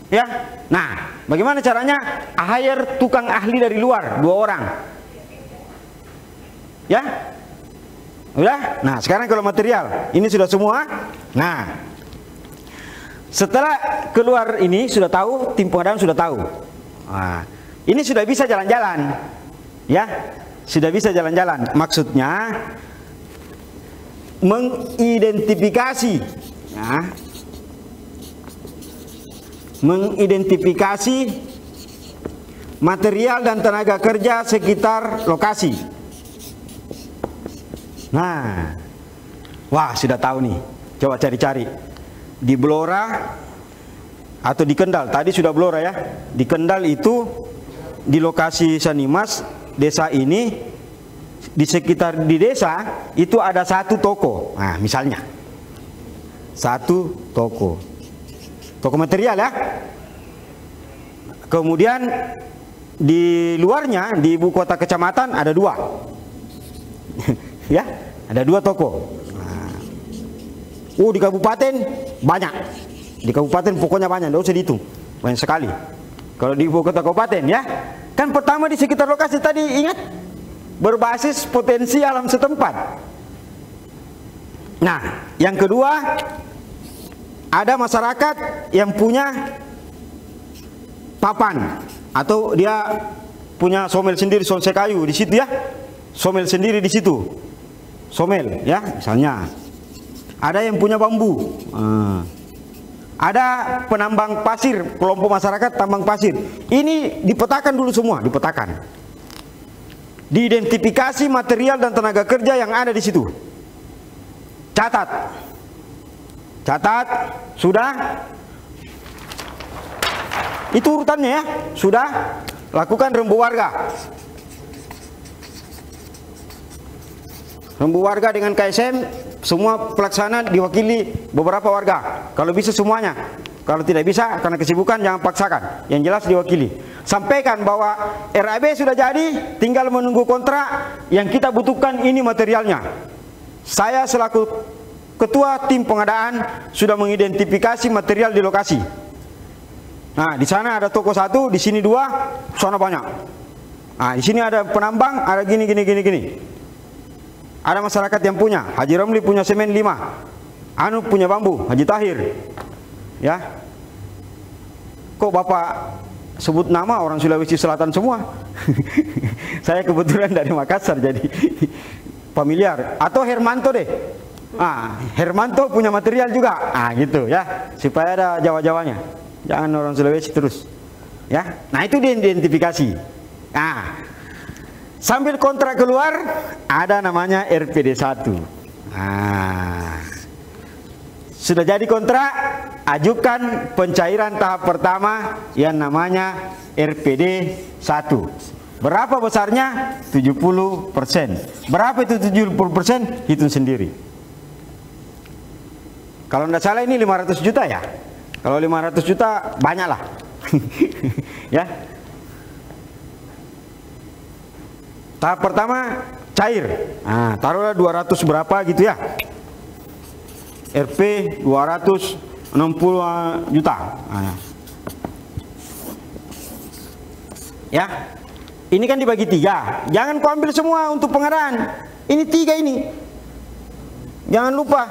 Ya. Nah, bagaimana caranya? Hire tukang ahli dari luar, 2 orang. Ya. Udah? Nah, sekarang kalau material, ini sudah semua. Nah, setelah keluar ini sudah tahu, tim pengadaan sudah tahu. Nah, ini sudah bisa jalan-jalan. Ya, sudah bisa jalan-jalan. Maksudnya mengidentifikasi, ya, mengidentifikasi material dan tenaga kerja sekitar lokasi. Nah, wah sudah tahu nih. Coba cari-cari di Blora atau di Kendal. Tadi sudah Blora ya. Di Kendal itu di lokasi Sanimas desa ini, di sekitar di desa itu ada 1 toko. Nah, misalnya 1 toko material ya. Kemudian di luarnya di ibu kota kecamatan ada 2. Ya, ada 2 toko. Nah, di kabupaten banyak. Di kabupaten pokoknya banyak, tidak usah dihitung, banyak sekali. Kalau di ibu kota kabupaten ya, kan pertama di sekitar lokasi tadi ingat, berbasis potensi alam setempat. Nah, yang kedua, ada masyarakat yang punya papan atau dia punya somel sendiri, somel kayu di situ ya, somel sendiri di situ, somel ya, misalnya. Ada yang punya bambu. Ada penambang pasir, kelompok masyarakat tambang pasir. Ini dipetakan dulu semua, dipetakan. Diidentifikasi material dan tenaga kerja yang ada di situ. Catat. Catat, sudah. Itu urutannya ya, sudah. Lakukan rembu warga. Rembu warga dengan KSM, semua pelaksana diwakili beberapa warga. Kalau bisa semuanya. Kalau tidak bisa karena kesibukan jangan paksakan. Yang jelas diwakili. Sampaikan bahwa RAB sudah jadi, tinggal menunggu kontrak. Yang kita butuhkan ini materialnya. Saya selaku ketua tim pengadaan sudah mengidentifikasi material di lokasi. Nah, di sana ada toko 1, di sini 2, sana banyak. Nah, di sini ada penambang, ada gini. Ada masyarakat yang punya. Haji Romli punya semen 5. Anu punya bambu, Haji Tahir. Ya. Kok Bapak sebut nama orang Sulawesi Selatan semua? Saya kebetulan dari Makassar jadi familiar. Atau Hermanto deh. Hermanto punya material juga. Gitu ya. Supaya ada Jawa-Jawanya. Jangan orang Sulawesi terus. Ya. Nah, itu diidentifikasi. Nah, sambil kontrak keluar, ada namanya RPD 1. Sudah jadi kontrak, ajukan pencairan tahap pertama yang namanya RPD 1. Berapa besarnya? 70%. Berapa itu 70%? Hitung sendiri. Kalau tidak salah ini 500 juta ya. Kalau 500 juta banyak lah. Ya. Tahap pertama cair. Taruhlah 200 berapa gitu ya. RP 260 juta. Ya. Ini kan dibagi 3. Jangan kau ambil semua untuk pengadaan. Ini 3 ini. Jangan lupa.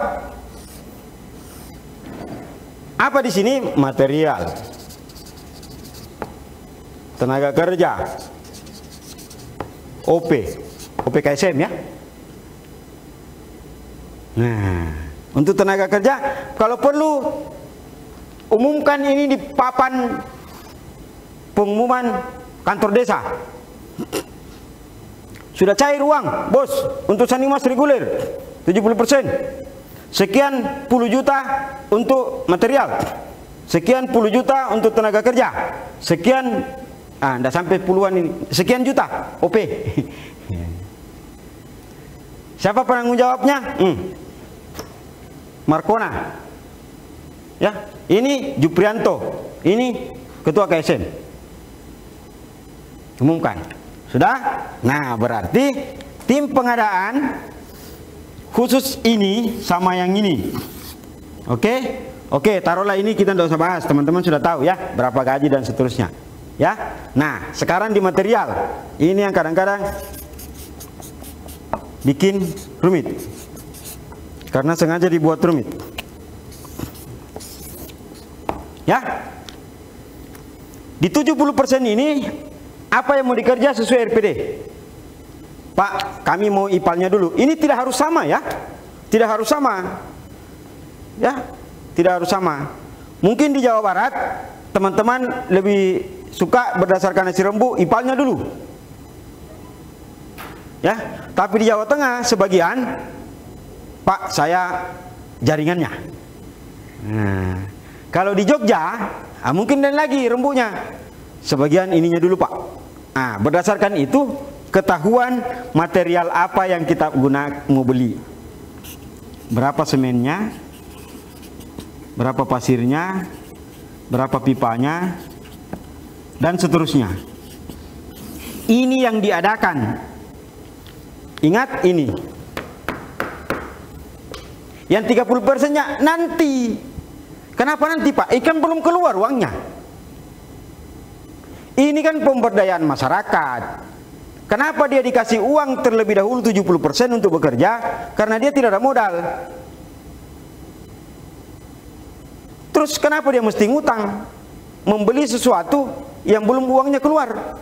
Apa di sini? Material. Tenaga kerja. OP KSM ya. Nah, untuk tenaga kerja kalau perlu umumkan ini di papan pengumuman kantor desa. Sudah cair uang, bos, untuk sanimas reguler 70%. Sekian puluh juta untuk material. Sekian puluh juta untuk tenaga kerja. Sekian, enggak sampai puluhan ini. Sekian juta OP. Siapa penanggung jawabnya? Markona. Ya, ini Juprianto. Ini ketua KSM. Umumkan. Sudah? Nah, berarti tim pengadaan khusus ini sama yang ini. Oke? Oke, taruhlah ini kita tidak usah bahas. Teman-teman sudah tahu ya, berapa gaji dan seterusnya. Ya. Nah, sekarang di material. Ini yang kadang-kadang bikin rumit. Karena sengaja dibuat rumit. Ya. Di 70% ini apa yang mau dikerja sesuai RPD? Pak, kami mau IPAL-nya dulu. Ini tidak harus sama ya. Tidak harus sama. Ya, tidak harus sama. Mungkin di Jawa Barat teman-teman lebih suka berdasarkan nasi rembu IPAL-nya dulu. Ya, tapi di Jawa Tengah sebagian, Pak, saya jaringannya. Nah, kalau di Jogja, mungkin dan lagi rembunya. Sebagian ininya dulu, Pak. Nah, berdasarkan itu ketahuan material apa yang kita mau beli. Berapa semennya, berapa pasirnya, berapa pipanya, dan seterusnya. Ini yang diadakan. Ingat ini. Yang 30%-nya nanti. Kenapa nanti, Pak? Ikan belum keluar uangnya. Ini kan pemberdayaan masyarakat. Kenapa dia dikasih uang terlebih dahulu 70% untuk bekerja? Karena dia tidak ada modal. Terus kenapa dia mesti ngutang? Membeli sesuatu yang belum uangnya keluar.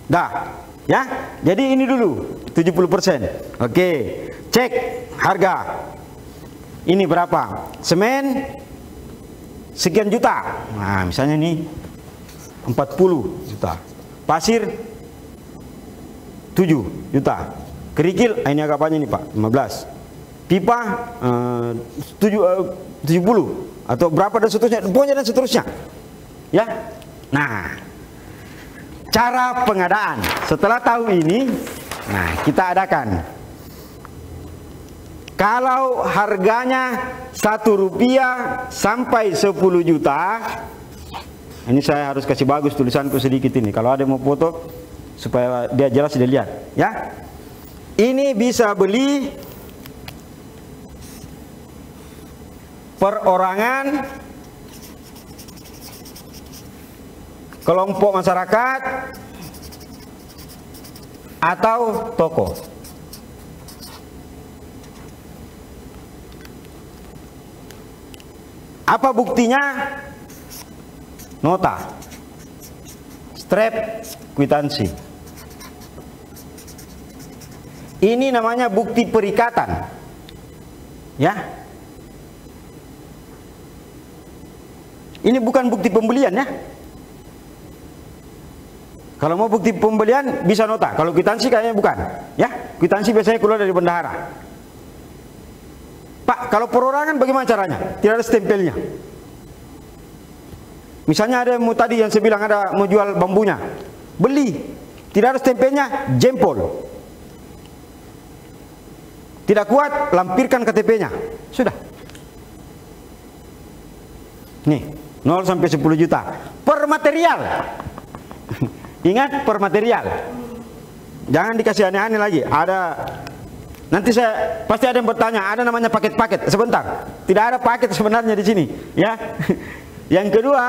Dah, ya. Jadi ini dulu 70%. Oke, cek harga. Ini berapa? Semen sekian juta. Nah, misalnya nih 40 juta. Pasir 7 juta. Kerikil, ini agak banyak nih Pak, 15. Pipa 70 atau berapa dan seterusnya, pokoknya dan seterusnya. Ya. Nah, cara pengadaan. Setelah tahu ini, nah kita adakan. Kalau harganya Rp1 sampai 10 juta, ini saya harus kasih bagus tulisanku sedikit ini. Kalau ada yang mau foto, supaya dia jelas dia lihat. Ya, ini bisa beli perorangan, kelompok masyarakat, atau toko. Apa buktinya? Nota, strap, kwitansi. Ini namanya bukti perikatan. Ya. Ini bukan bukti pembelian ya. Kalau mau bukti pembelian bisa nota. Kalau kwitansi kayaknya bukan. Ya, kwitansi biasanya keluar dari bendahara. Pak, kalau perorangan bagaimana caranya? Tidak ada stempelnya. Misalnya ada yang mau tadi yang saya bilang ada mau jual bambunya, beli, tidak ada stempelnya, jempol. Tidak kuat, lampirkan KTP-nya, sudah. Nih, 0 sampai 10 juta per material. Ingat, per material. Jangan dikasih aneh-aneh lagi. Ada, nanti saya pasti ada yang bertanya, ada namanya paket-paket. Sebentar, tidak ada paket sebenarnya di sini, ya. Yang kedua,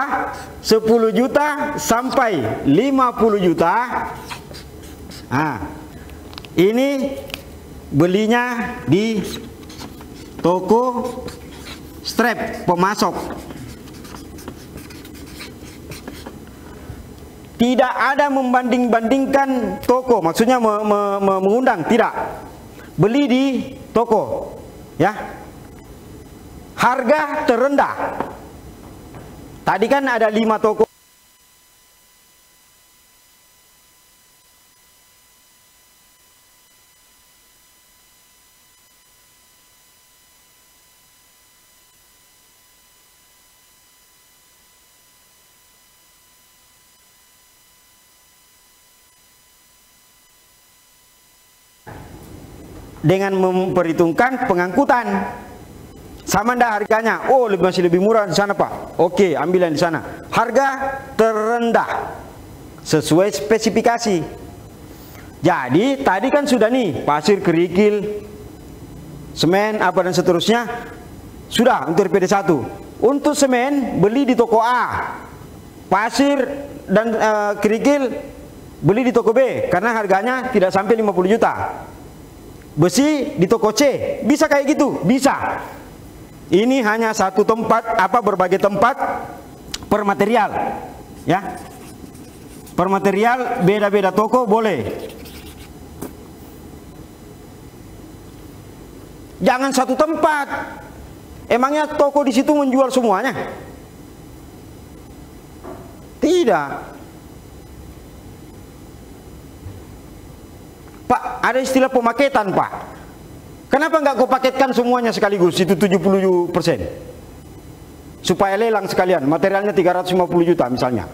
10 juta sampai 50 juta. Nah, ini belinya di toko strap pemasok. Tidak ada membanding-bandingkan toko, maksudnya mengundang, tidak. Beli di toko, ya. Harga terendah. Tadi kan ada 5 toko. dengan memperhitungkan pengangkutan. Sama ndak harganya? Oh, masih lebih murah di sana, Pak. Oke, ambil yang di sana. Harga terendah sesuai spesifikasi. Jadi tadi kan sudah nih pasir, kerikil, semen, apa dan seterusnya sudah untuk RPD 1. Untuk semen beli di toko A, pasir dan kerikil beli di toko B karena harganya tidak sampai 50 juta. Besi di toko C, bisa kayak gitu, bisa. Ini hanya satu tempat, berbagai tempat per material, ya. Per material beda-beda toko boleh. Jangan satu tempat. Emangnya toko di situ menjual semuanya? Tidak. Pak, ada istilah pemaketan, Pak. Kenapa nggak kau paketkan semuanya sekaligus, itu 70%? Supaya lelang sekalian, materialnya 350 juta misalnya.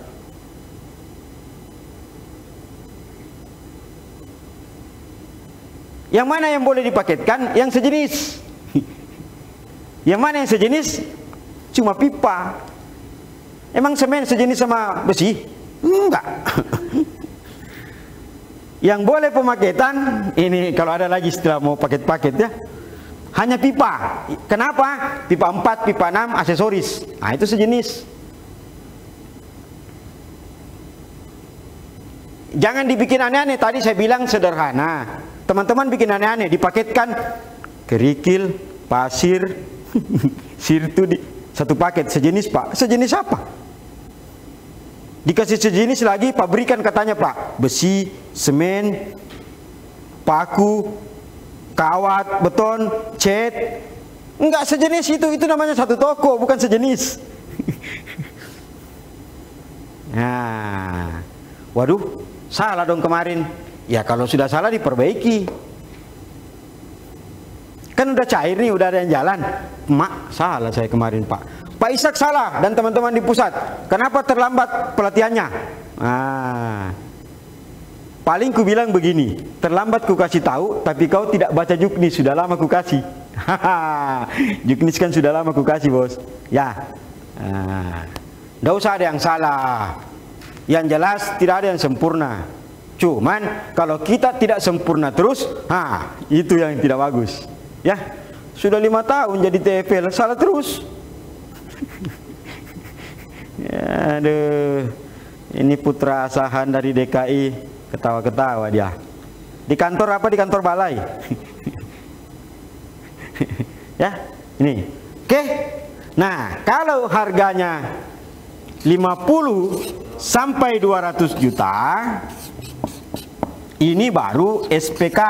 Yang mana yang boleh dipaketkan? Yang sejenis. Yang mana yang sejenis? Cuma pipa. Emang semen sejenis sama besi? Enggak. Yang boleh pemaketan, ini kalau ada lagi setelah mau paket-paket ya, hanya pipa. Kenapa? Pipa 4, pipa 6, aksesoris. Nah, itu sejenis. Jangan dibikin aneh-aneh. Tadi saya bilang sederhana. Teman-teman bikin aneh-aneh, dipaketkan kerikil, pasir, sirtu di satu paket sejenis, Pak. Sejenis apa? Dikasih sejenis lagi, pabrikan katanya, Pak, besi, semen, paku, kawat, beton, cat. Enggak sejenis itu namanya satu toko, bukan sejenis. Nah, waduh, salah dong kemarin. Ya kalau sudah salah diperbaiki. Kan udah cair nih, udah ada yang jalan. Mak, salah saya kemarin, Pak. Pak Ishak salah dan teman-teman di pusat. Kenapa terlambat pelatihannya? Paling ku bilang begini, terlambat ku kasih tahu, tapi kau tidak baca juknis, sudah lama ku kasih. Juknis kan sudah lama ku kasih, bos. Ya, nggak usah ada yang salah. Yang jelas tidak ada yang sempurna. Cuman kalau kita tidak sempurna terus, itu yang tidak bagus. Ya, sudah 5 tahun jadi TFL, salah terus. Ya, aduh, ini putra asahan dari DKI, ketawa-ketawa dia. Di kantor apa? Di kantor balai. Ya, ini. Oke. Nah, kalau harganya 50 sampai 200 juta, ini baru SPK.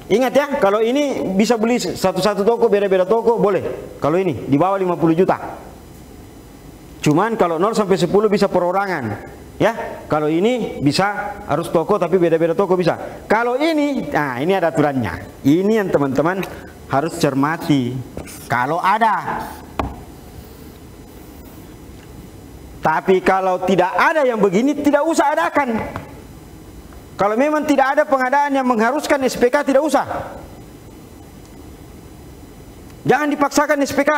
Ingat ya, kalau ini bisa beli satu-satu toko, beda-beda toko, boleh. Kalau ini di bawah 50 juta. Cuman kalau 0 sampai 10 bisa perorangan. Ya, kalau ini bisa harus toko tapi beda-beda toko bisa. Kalau ini, nah ini ada aturannya. Ini yang teman-teman harus cermati. Kalau ada. Tapi kalau tidak ada yang begini, tidak usah adakan. Kalau memang tidak ada pengadaan yang mengharuskan SPK, tidak usah. Jangan dipaksakan SPK.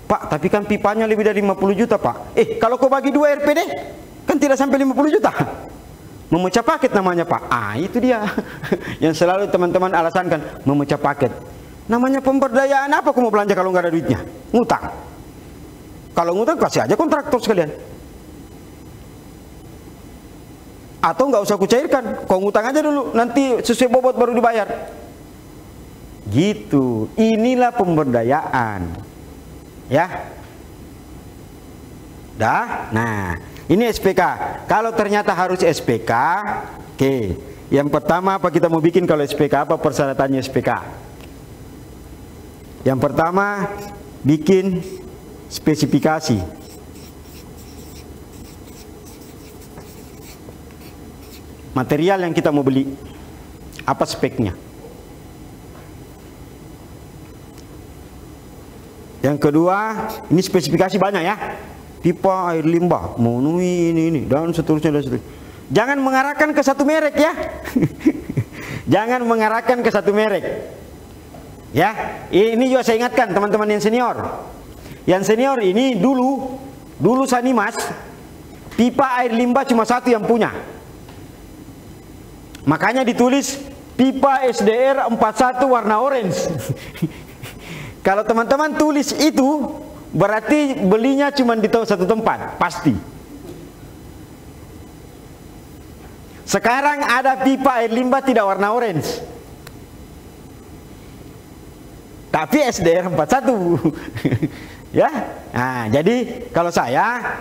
Pak, tapi kan pipanya lebih dari 50 juta, Pak. Kalau kau bagi 2 RPD, kan tidak sampai 50 juta. Memecah paket namanya, Pak. Itu dia. Yang selalu teman-teman alasankan, memecah paket. Namanya pemberdayaan apa kau mau belanja kalau nggak ada duitnya? Ngutang. Kalau ngutang, kasih aja kontraktor sekalian. Atau nggak usah kucairkan, kau ngutang aja dulu, nanti sesuai bobot baru dibayar. Gitu. Inilah pemberdayaan. Ya. Dah. Nah, ini SPK. Kalau ternyata harus SPK, oke. Yang pertama apa kita mau bikin kalau SPK? Apa persyaratannya SPK? Yang pertama, bikin spesifikasi. Material yang kita mau beli, apa speknya? Yang kedua, ini spesifikasi banyak ya. Pipa air limbah, memenuhi ini dan seterusnya dan seterusnya. Jangan mengarahkan ke satu merek ya. Jangan mengarahkan ke satu merek. Ya, ini juga saya ingatkan teman-teman yang senior. Yang senior ini dulu Sanimas, pipa air limbah cuma satu yang punya. Makanya ditulis pipa SDR 41 warna orange. Kalau teman-teman tulis itu, berarti belinya cuma di satu tempat, pasti. Sekarang ada pipa air limbah tidak warna orange, tapi SDR 41. Ya. Nah, jadi kalau saya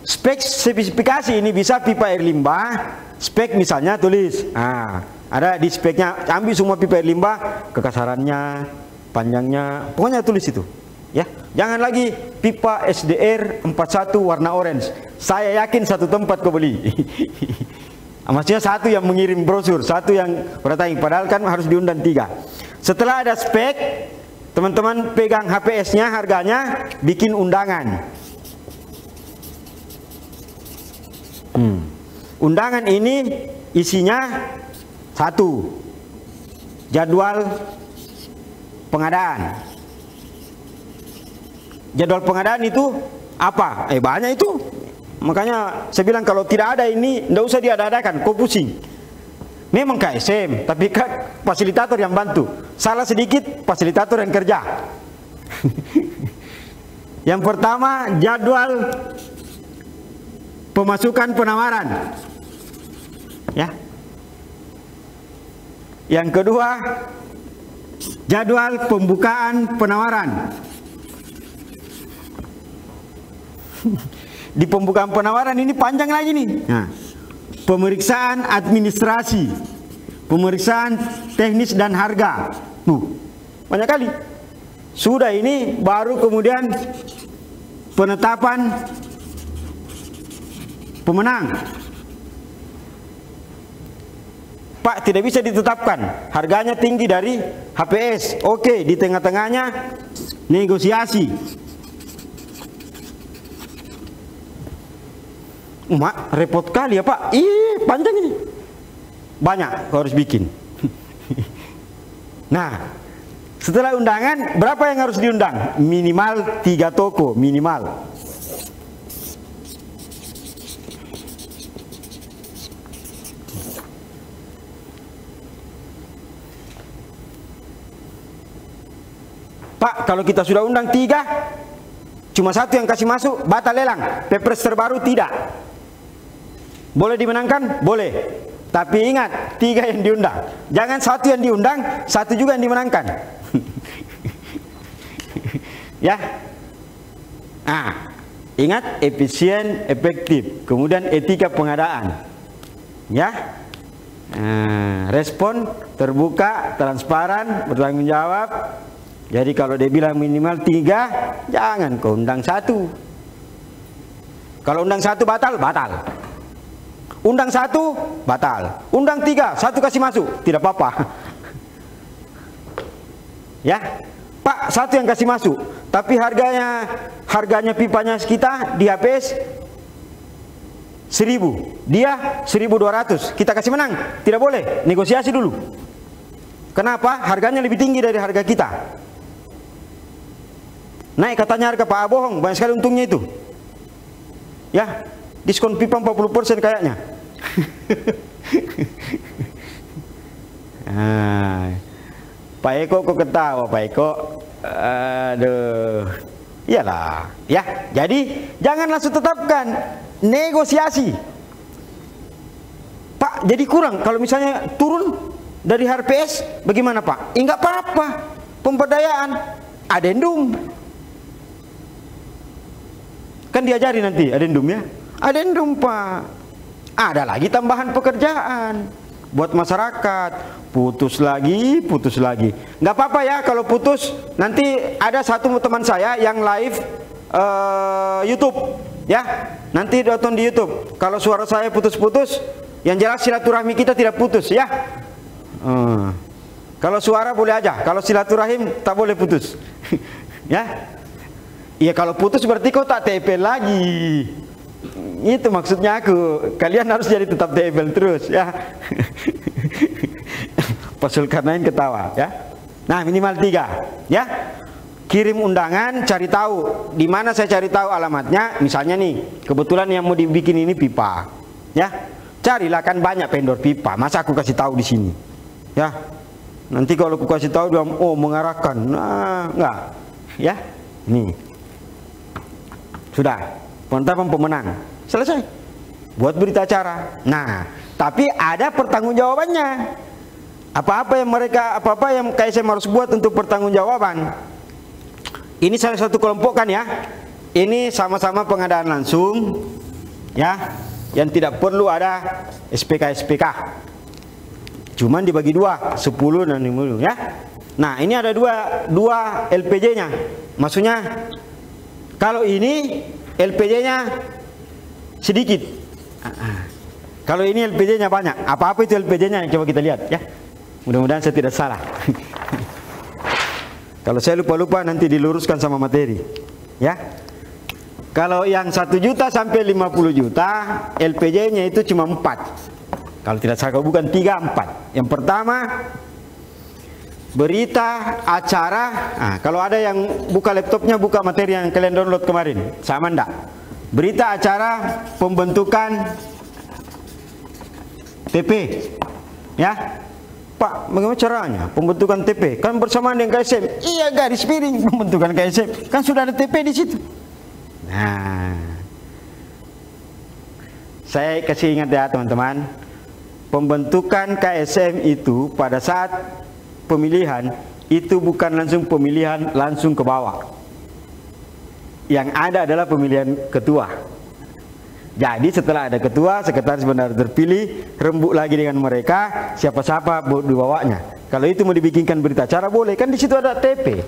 spesifikasi ini bisa pipa air limbah, spek misalnya tulis. Nah, ada di speknya, ambil semua pipa air limbah, kekasarannya, panjangnya, pokoknya tulis itu. Ya, jangan lagi pipa SDR 41 warna orange. Saya yakin satu tempat kau beli. Maksudnya satu yang mengirim brosur, satu yang bertanya, padahal kan harus diundang 3. Setelah ada spek, teman-teman pegang HPS-nya, harganya, bikin undangan. Undangan ini isinya 1, jadwal pengadaan. Jadwal pengadaan itu apa? Banyak itu. Makanya saya bilang kalau tidak ada ini, tidak usah diada-adakan, kau pusing. Memang KSM, tapi fasilitator yang bantu. Salah sedikit, fasilitator yang kerja. Yang pertama, jadwal pemasukan penawaran. Ya. Yang kedua, jadwal pembukaan penawaran. Di pembukaan penawaran ini panjang lagi nih. Nah, pemeriksaan administrasi, pemeriksaan teknis dan harga. Banyak kali. Sudah ini baru kemudian penetapan pemenang. Pak, tidak bisa ditetapkan, harganya tinggi dari HPS. Oke, di tengah-tengahnya negosiasi. Mak, repot kali ya Pak. Panjang ini. Banyak kau harus bikin. Nah, setelah undangan, berapa yang harus diundang? Minimal 3 toko, minimal. Pak, kalau kita sudah undang 3, cuma 1 yang kasih masuk, batal lelang. Pepres terbaru tidak. Boleh dimenangkan? Boleh. Tapi ingat, 3 yang diundang. Jangan 1 yang diundang, 1 juga yang dimenangkan. Ya. Ingat, efisien, efektif. Kemudian etika pengadaan. Ya. Respon, terbuka, transparan, bertanggung jawab. Jadi kalau dia bilang minimal 3, jangan kau undang 1. Kalau undang 1 batal, batal. Undang 1, batal. Undang 3, 1 kasih masuk, tidak apa-apa. Ya, Pak, 1 yang kasih masuk, tapi harganya pipanya kita di HPS 1.000, dia 1.200, kita kasih menang, tidak boleh, negosiasi dulu. Kenapa? Harganya lebih tinggi dari harga kita. Naik katanya harga, Pak, bohong, banyak sekali untungnya itu. Ya, diskon pipa 40% kayaknya. Pak Eko kok ketawa, Pak Eko. Aduh. Iyalah, ya. Jadi jangan langsung tetapkan, negosiasi. Pak, jadi kurang kalau misalnya turun dari HPS, bagaimana Pak? Enggak apa-apa. Pemberdayaan, adendum. Kan diajari nanti adendum ya. Adendum Pak. Ada lagi tambahan pekerjaan buat masyarakat. Putus lagi, putus lagi. Nggak apa-apa ya kalau putus. Nanti ada satu teman saya yang live YouTube ya. Nanti nonton di YouTube. Kalau suara saya putus-putus, yang jelas silaturahmi kita tidak putus ya. Kalau suara boleh aja. Kalau silaturahim tak boleh putus. Ya. Iya, kalau putus berarti kau tak TP lagi. Itu maksudnya aku. Kalian harus jadi tetap table terus ya. Pak Zulkarnain ketawa ya. Nah, minimal 3 ya. Kirim undangan, cari tahu. Di mana saya cari tahu alamatnya? Misalnya nih, kebetulan yang mau dibikin ini pipa. Ya. Carilah, kan banyak vendor pipa. Masa aku kasih tahu di sini? Ya. Nanti kalau aku kasih tahu dia mengarahkan. Nah, enggak. Ya. Nih. Sudah. Penetapan pemenang. Selesai. Buat berita acara. Nah, tapi ada pertanggungjawabannya. Apa-apa yang KSM harus buat untuk pertanggungjawaban. Ini salah satu kelompok kan ya. Ini sama-sama pengadaan langsung ya, yang tidak perlu ada SPK. Cuman dibagi 2, 10 dan 50 ya. Nah, ini ada dua LPJ-nya. Maksudnya kalau ini LPJ-nya sedikit. Kalau ini LPJ-nya banyak. Apa-apa itu LPJ-nya, coba kita lihat ya. Mudah-mudahan saya tidak salah. Kalau saya lupa-lupa nanti diluruskan sama materi ya. Kalau yang 1 juta sampai 50 juta LPJ-nya itu cuma 4. Kalau tidak salah, bukan 3, 4. Yang pertama berita acara. Nah, kalau ada yang buka laptopnya, buka materi yang kalian download kemarin, sama enggak? Berita acara pembentukan TP ya. Pak, bagaimana caranya pembentukan TP? Kan bersamaan dengan KSM. Iya, garis miring pembentukan KSM. Kan sudah ada TP di situ. Nah, saya kasih ingat ya teman-teman. Pembentukan KSM itu pada saat pemilihan itu bukan langsung pemilihan langsung ke bawah. Yang ada adalah pemilihan ketua. Jadi setelah ada ketua, sekretaris benar terpilih, rembuk lagi dengan mereka, siapa-siapa dibawanya. Kalau itu mau dibikinkan berita acara boleh, kan di situ ada TP.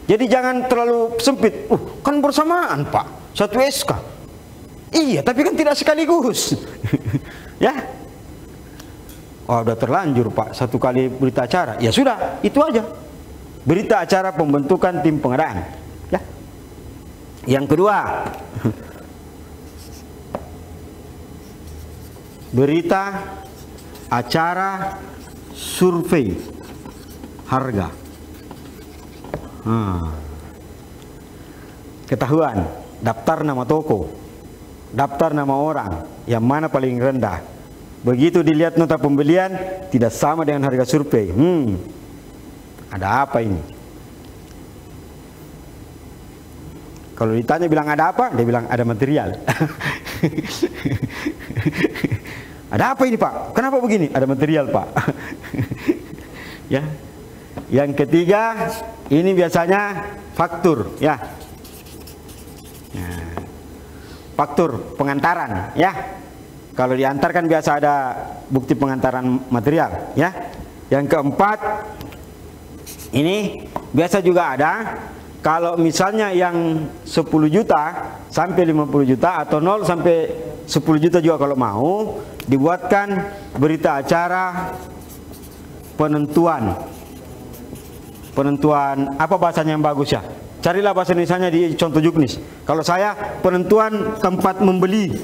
Jadi jangan terlalu sempit. Kan bersamaan Pak, 1 SK. Iya, tapi kan tidak sekaligus. Ya. Oh, udah terlanjur Pak, 1 kali berita acara. Ya sudah, itu aja. Berita acara pembentukan tim pengadaan. Ya. Yang kedua, berita acara survei harga. Ketahuan daftar nama toko, daftar nama orang, yang mana paling rendah. Begitu dilihat nota pembelian tidak sama dengan harga survei. Ada apa ini? Kalau ditanya bilang ada apa, dia bilang ada material. Ada apa ini Pak? Kenapa begini? Ada material Pak. Ya. Yang ketiga, ini biasanya faktur ya. Nah, faktur pengantaran ya. Kalau diantarkan biasa ada bukti pengantaran material ya. Yang keempat, ini biasa juga ada. Kalau misalnya yang 10 juta sampai 50 juta atau 0 sampai 10 juta juga kalau mau, dibuatkan berita acara penentuan apa bahasanya yang bagus ya? Carilah bahasa Indonesianya di contoh juknis. Kalau saya penentuan tempat membeli.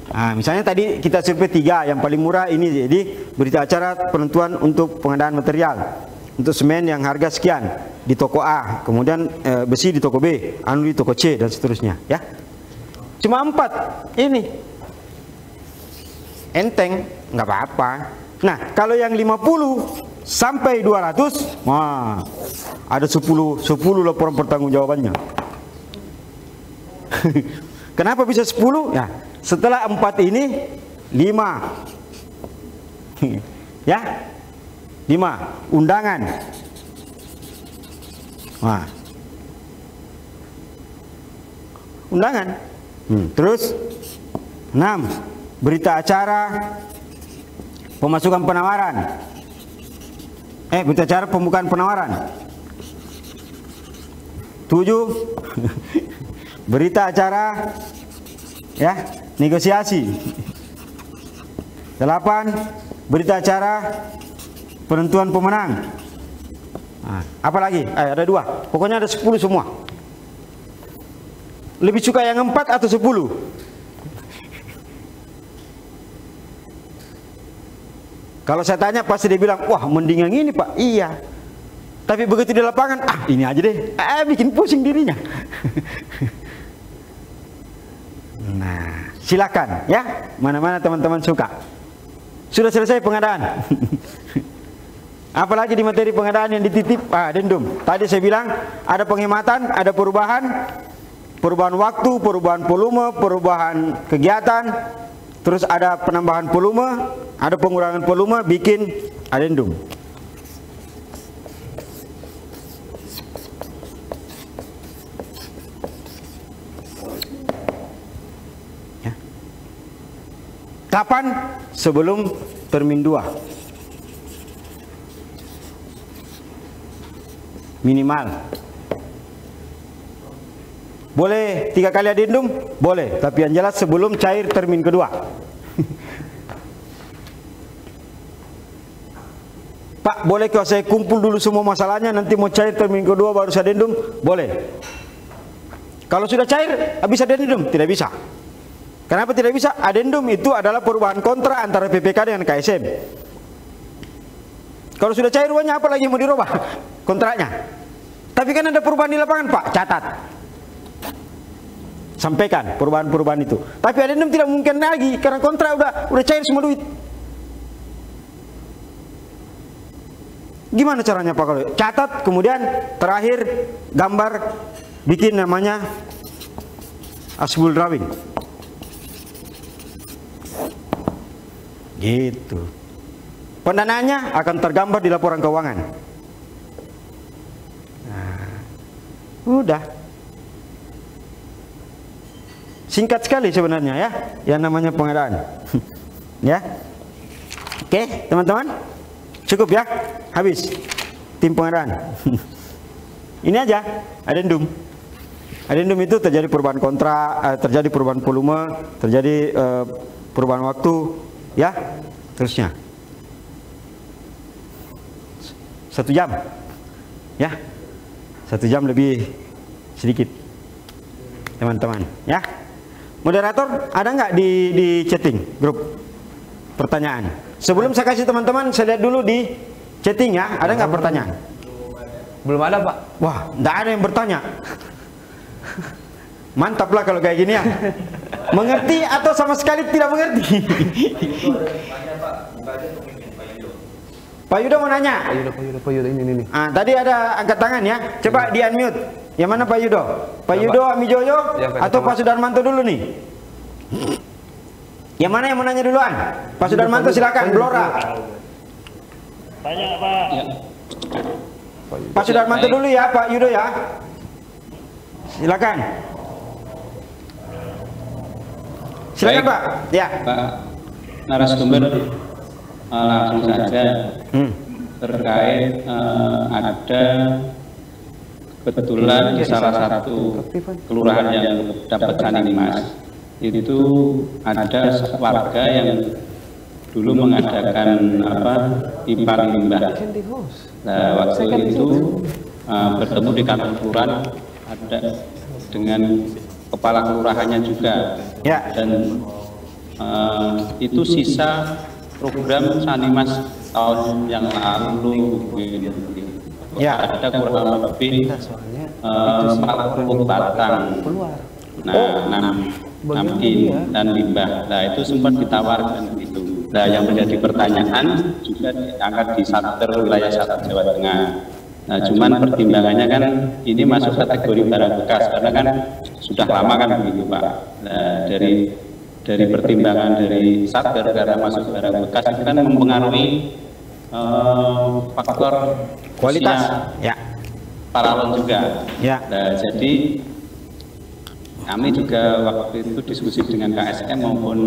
Nah, misalnya tadi kita survei 3, yang paling murah ini, jadi berita acara penentuan untuk pengadaan material. Untuk semen yang harga sekian di toko A, kemudian besi di toko B, anu di toko C, dan seterusnya ya. Cuma 4 ini enteng, nggak apa-apa. Nah, kalau yang 50 sampai 200, wah, ada 10 laporan pertanggungjawabannya. Kenapa bisa 10? Ya, setelah 4 ini 5 ya. 5 undangan. Wah. Undangan. Terus 6 berita acara pemasukan penawaran. Berita acara pembukaan penawaran. 7 berita acara ya negosiasi. 8 berita acara penentuan pemenang. Nah, apa lagi? Ada 2. Pokoknya ada 10 semua. Lebih suka yang 4 atau 10? Kalau saya tanya pasti dia bilang, wah mending yang ini Pak. Iya. Tapi begitu di lapangan, ini aja deh. Bikin pusing dirinya. Nah, silakan ya. Mana-mana teman-teman suka. Sudah selesai pengadaan. Apalagi di materi pengadaan yang dititip, addendum. Tadi saya bilang ada penghematan, ada perubahan waktu, perubahan volume, perubahan kegiatan, terus ada penambahan volume, ada pengurangan volume, bikin addendum. Ya. Kapan? Sebelum termin 2. Minimal. Boleh 3 kali addendum? Boleh, tapi yang jelas sebelum cair termin kedua. Pak, boleh kalau saya kumpul dulu semua masalahnya, nanti mau cair termin kedua baru saya addendum? Boleh. Kalau sudah cair, bisa addendum? Tidak bisa. Kenapa tidak bisa? Addendum itu adalah perubahan kontrak antara PPK dengan KSM. Kalau sudah cair uangnya, apa lagi mau dirubah kontraknya? Tapi kan ada perubahan di lapangan Pak, catat. Sampaikan perubahan-perubahan itu. Tapi addendum tidak mungkin lagi karena kontrak udah cair semua duit. Gimana caranya Pak kalau catat, kemudian terakhir gambar, bikin namanya asbul drawing. Gitu. Pendanaannya akan tergambar di laporan keuangan. Nah, udah. Singkat sekali sebenarnya ya, yang namanya pengadaan. Ya. Oke, teman-teman. Cukup ya? Habis. Tim pengadaan. Ini aja, addendum. Addendum itu terjadi perubahan kontrak, terjadi perubahan volume, terjadi perubahan waktu, ya. Terusnya. 1 jam. Ya. 1 jam lebih sedikit. Teman-teman, ya. Moderator, ada nggak di chatting grup pertanyaan? Sebelum saya kasih teman-teman, saya lihat dulu di chatting ya, ada nggak pertanyaan? Belum ada Pak. Wah, nggak ada yang bertanya. Mantap lah kalau kayak gini ya. Mengerti atau sama sekali tidak mengerti? Pak Yudo mau nanya. Pak Yudo ini. Tadi ada angkat tangan ya. Coba di unmute. Yang mana Pak Yudo? Pak Yudo Amijoyo atau Pak Sudarmanto dulu nih? Yang mana yang mau nanya duluan? Pak Sudarmanto silakan, Blora. Tanya Pak. Ya. Pak Sudarmanto dulu ya, Pak Yudo ya. Silakan. Silakan Pak. Ya. Pak narasumber langsung saja terkait ada kebetulan di salah satu kelurahan yang dapat Sanimas itu ada warga yang dulu mengadakan timpang limbah. Nah, waktu itu bertemu di kantor kelurahan ada dengan kepala kelurahannya juga, ya. Dan itu sisa program Sanimas tahun yang lalu ya. ada kurang lebih 40 batang. Nah, 6 in dan limbah. Nah, itu sempat ditawarkan itu. Nah, yang menjadi pertanyaan juga diangkat di Satker wilayah Satker Jawa Tengah. Nah, cuman pertimbangannya kan ini masuk kategori barang bekas karena kan sudah lama kan begitu Pak. Nah, dari pertimbangan dari Satker karena masuk barang bekas itu kan mempengaruhi faktor kualitas ya, paralon juga ya. Nah, jadi kami juga waktu itu diskusi dengan KSM maupun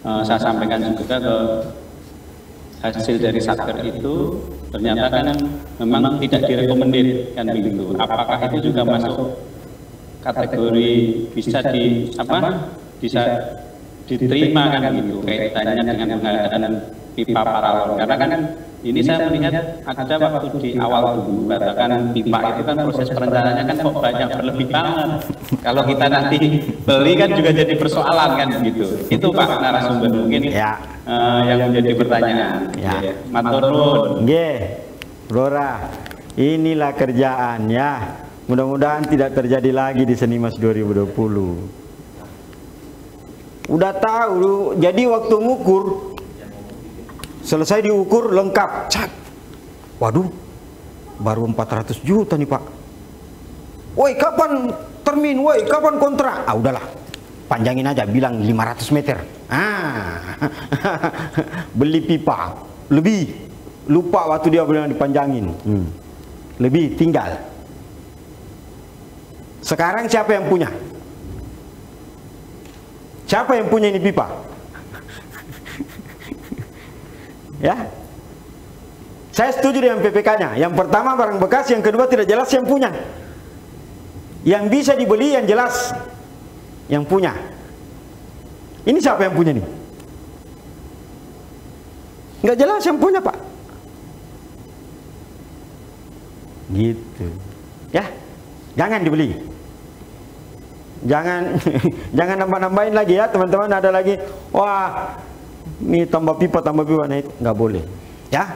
saya sampaikan juga ke hasil dari Satker itu ternyata kan memang tidak direkomendir kan begitu. Apakah itu juga masuk kategori bisa bisa diterima kan gitu kaitannya dengan pengadaan pipa paralon, karena kan ini saya melihat ada waktu di awal dulu katakan pipa itu kan proses perencanaannya kan kok banyak berlebih banget, kalau kita nanti beli kan juga jadi persoalan kan gitu. Itu Pak narasumber mungkin Ya. yang menjadi pertanyaan. Ya. Matur nuwun. Nggih, Lora. Inilah kerjaan ya. Mudah-mudahan tidak terjadi lagi di Senimas 2020. Udah tahu, jadi waktu ngukur selesai diukur lengkap, cak. Waduh, baru 400 juta nih Pak. Woi, kapan termin? Woi, kapan kontrak? Ah, udahlah, panjangin aja, bilang 500 meter. Beli pipa lebih, lupa waktu dia bilang dipanjangin. Lebih tinggal. Sekarang siapa yang punya? Siapa yang punya ini pipa? Ya, saya setuju dengan PPK-nya. Yang pertama barang bekas, yang kedua tidak jelas yang punya. Yang bisa dibeli yang jelas yang punya. Ini siapa yang punya nih? Nggak jelas yang punya Pak. Gitu. Ya, jangan dibeli. Jangan jangan nambah-nambahin lagi ya teman-teman. Ada lagi, wah ini tambah pipa, nah itu nggak boleh ya.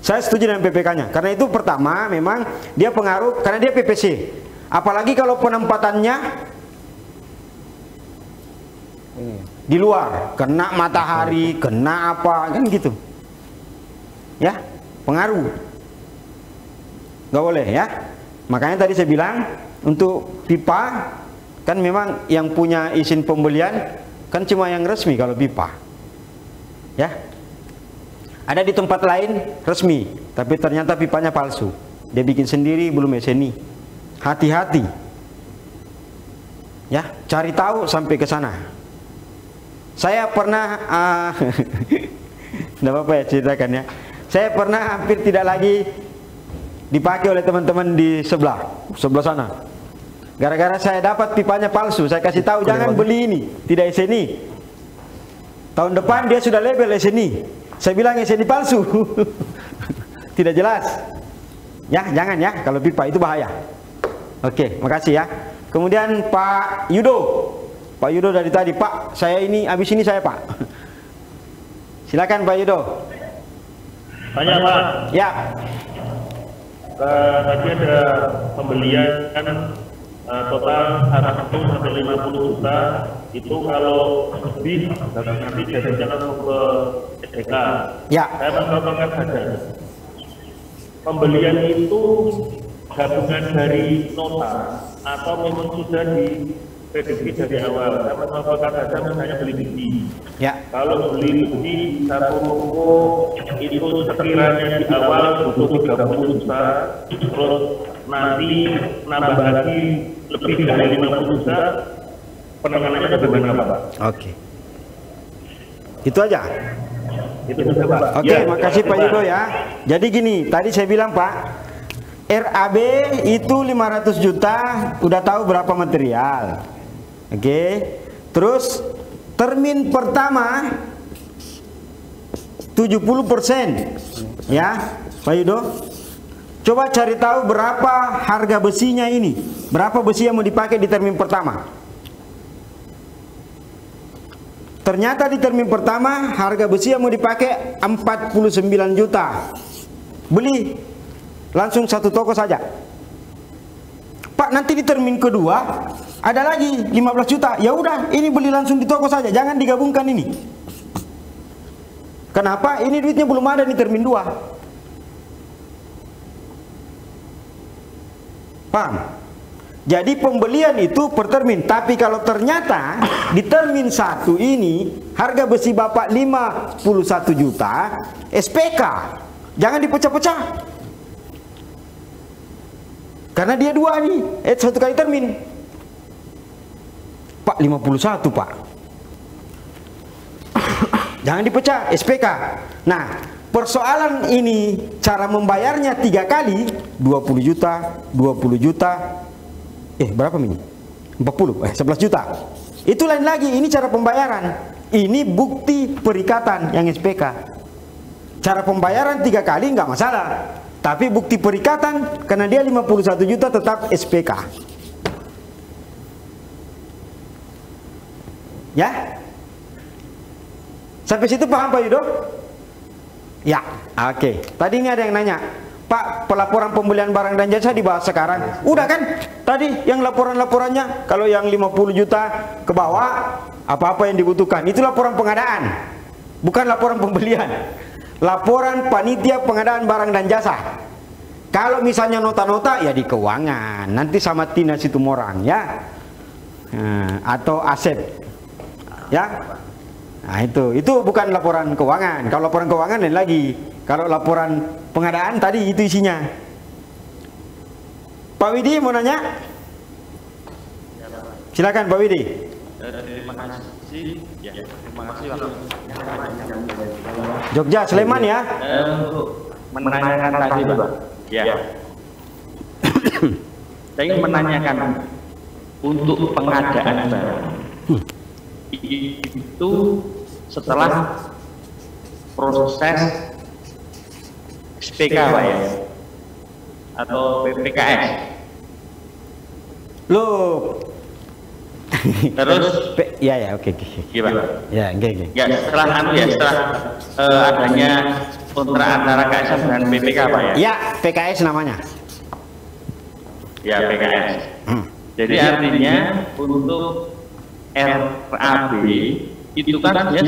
Saya setuju dengan PPK-nya karena itu pertama memang dia pengaruh karena dia PPC, apalagi kalau penempatannya di luar, kena matahari, kena apa kan gitu ya, pengaruh, nggak boleh ya. Makanya tadi saya bilang untuk pipa kan memang yang punya izin pembelian kan cuma yang resmi kalau pipa ya. Ada di tempat lain resmi tapi ternyata pipanya palsu, dia bikin sendiri belum SNI. Hati-hati ya, cari tahu sampai ke sana. Saya pernah enggak apa-apa ya ceritakan ya. Saya pernah hampir tidak lagi dipakai oleh teman-teman di sebelah sana. Gara-gara saya dapat pipanya palsu, saya kasih tahu jangan beli ini, tidak SNI. Tahun depan dia sudah label SNI. Saya bilang SNI palsu. Tidak jelas. Ya, jangan ya, kalau pipa itu bahaya. Oke, makasih ya. Kemudian Pak Yudo. Pak Yudo dari tadi, Pak, saya ini habis ini saya, Pak. Silakan Pak Yudo. Tanya Pak. Ya. Tadi ada pembelian total 100 sampai 50 juta, itu kalau lebih nanti jadinya langsung ke SDK. Ya. Saya mencontohkan saja. Pembelian itu gabungan dari nota atau memang sudah diprediksi dari awal. Saya mencontohkan saja misalnya beli biji. Ya. Kalau beli biji satu toko itu sekiranya di awal butuh 30 juta, terus nanti nambah lagi lebih dari 50 juta, penanganannya bagaimana Pak? Oke. Itu aja. Itu saja Pak. Oke, Ya, makasih Pak Yudo ya. Jadi gini, tadi saya bilang Pak, RAB itu 500 juta, udah tahu berapa material. Oke. Terus termin pertama 70% ya, Pak Yudo. Coba cari tahu berapa harga besinya ini. Berapa besi yang mau dipakai di termin pertama? Ternyata di termin pertama harga besi yang mau dipakai 49 juta. Beli langsung satu toko saja. Pak, nanti di termin kedua ada lagi 15 juta. Ya udah, ini beli langsung di toko saja, jangan digabungkan ini. Kenapa? Ini duitnya belum ada di termin 2. Paham? Jadi pembelian itu per termin. Tapi kalau ternyata di termin 1 ini harga besi Bapak 51 juta, SPK, jangan dipecah-pecah. Karena dia 2 nih, satu kali termin. Pak 51 Pak. Jangan dipecah, SPK. Nah, persoalan ini cara membayarnya 3 kali, 20 juta, 20 juta. Berapa ini? 40, 11 juta. Itu lain lagi, ini cara pembayaran. ini bukti perikatan yang SPK. Cara pembayaran 3 kali nggak masalah, tapi bukti perikatan karena dia 51 juta tetap SPK. Ya, sampai situ paham Pak Yudo? Ya, oke. Tadi ini ada yang nanya, Pak, pelaporan pembelian barang dan jasa dibahas sekarang. Udah kan? Tadi yang laporan-laporannya, kalau yang 50 juta ke bawah, apa-apa yang dibutuhkan. Itu laporan pengadaan, bukan laporan pembelian. Laporan panitia pengadaan barang dan jasa. Kalau misalnya nota-nota, ya di keuangan. Nanti sama Tina Situmorang, ya. Atau Asep. Ya. Nah itu bukan laporan keuangan. Kalau laporan keuangan lain lagi. Kalau laporan pengadaan tadi itu isinya. Pak Widi mau nanya? Silakan Pak Widi. Terima kasih. Ya, terima kasih Pak. Jogja, Sleman ya. Untuk menanyakan tadi Pak. Ya. Saya ingin menanyakan untuk pengadaan barang. Itu setelah proses SPK Pak ya, atau PPKS. Loh. Terus ya oke. gimana? Ya, oke. Ya setelah setelah adanya kontrak antara KSM dan PPK Pak ya. Ya, PKS namanya. Ya PKS. Jadi artinya untuk RAB itu kan dia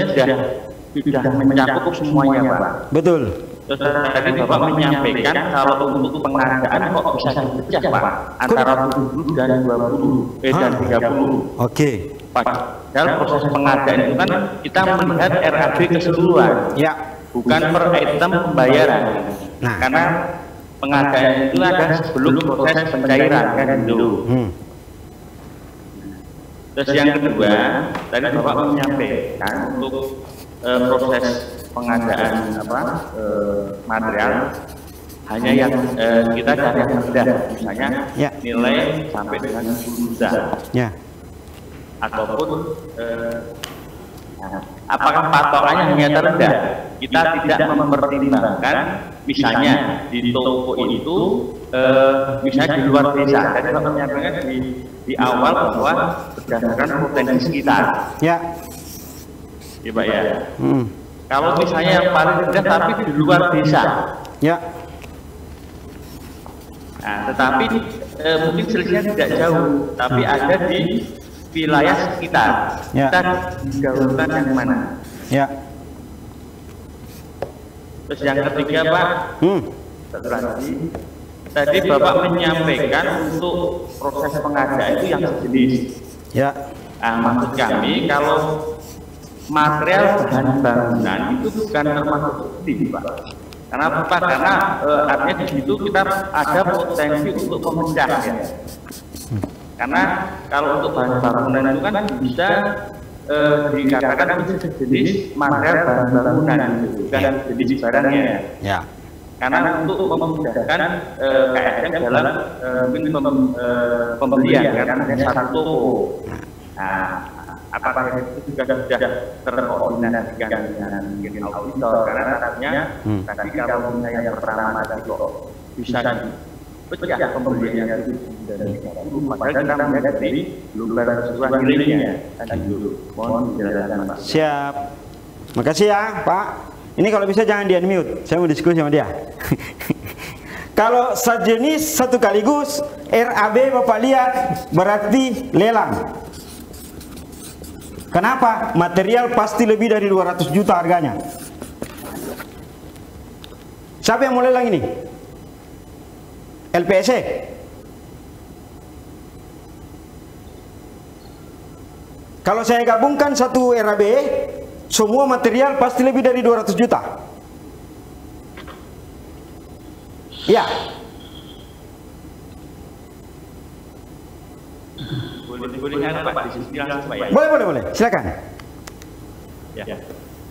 sudah mencakup semuanya Pak. Betul. Terus tadi Bapak menyampaikan kalau untuk pengadaan kok bisa dipecah Pak antara 70 dan 20 dan 30. Oke. Padahal proses pengadaan itu kan kita melihat RAB keseluruhan. Ya. Bukan per item pembayaran. Nah, karena pengadaan itu ada sebelum proses pencairan kan dulu. Terus yang kedua, tadi Bapak menyampaikan untuk proses pengadaan material hanya yang kita cari yang rendah, misalnya ya. Nilai sampai dengan 10 juta. Ya. Ataupun apakah patokannya hanya terendah? Kita tidak mempertimbangkan misalnya di toko itu misalnya di luar desa. Tadi Bapak menyampaikan di awal bahwa berdasarkan potensi sekitar. Ya. Ya Pak ya. Kalau misalnya yang paling rendah tapi di luar desa. Ya. Nah, tetapi mungkin selisihnya tidak jauh, tapi ada di wilayah sekitar. Ya. Kita gaulkan yang mana? Ya. Terus yang ketiga Pak, satu lagi. Tadi Bapak menyampaikan untuk proses pengadaan itu yang sejenis. Ya. Nah, maksud kami kalau material bahan bangunan itu bukan termasuk subsidi Pak. Karena apa? Karena artinya di situ kita ada potensi untuk memecah ya. Karena kalau untuk bahan bangunan itu kan bisa dikatakan itu sejenis material bahan bangunan itu, bukan jenis barangnya. Ya. Karena untuk memudahkan KSM dalam pembelian karena ada satu toko. Nah, apakah itu juga sudah terkoordinasikan dengan mungkin auditor? Karena artinya tadi kalau misalnya yang pertama tadi kok bisa pecah pembeliannya itu dari 30, maka kita melihat dari luar keseluruhan nilainya. Tadi dulu, mohon dijelaskan Pak. Siap. Makasih ya Pak. Ini kalau bisa jangan di unmute, saya mau diskusi sama dia. Kalau sejenis satu kaligus RAB Bapak lihat berarti lelang. Kenapa? Material pasti lebih dari 200 juta harganya. Siapa yang mau lelang ini? LPSC? Kalau saya gabungkan satu RAB, semua material pasti lebih dari 200 juta. Ya. Boleh. Silakan. Ya.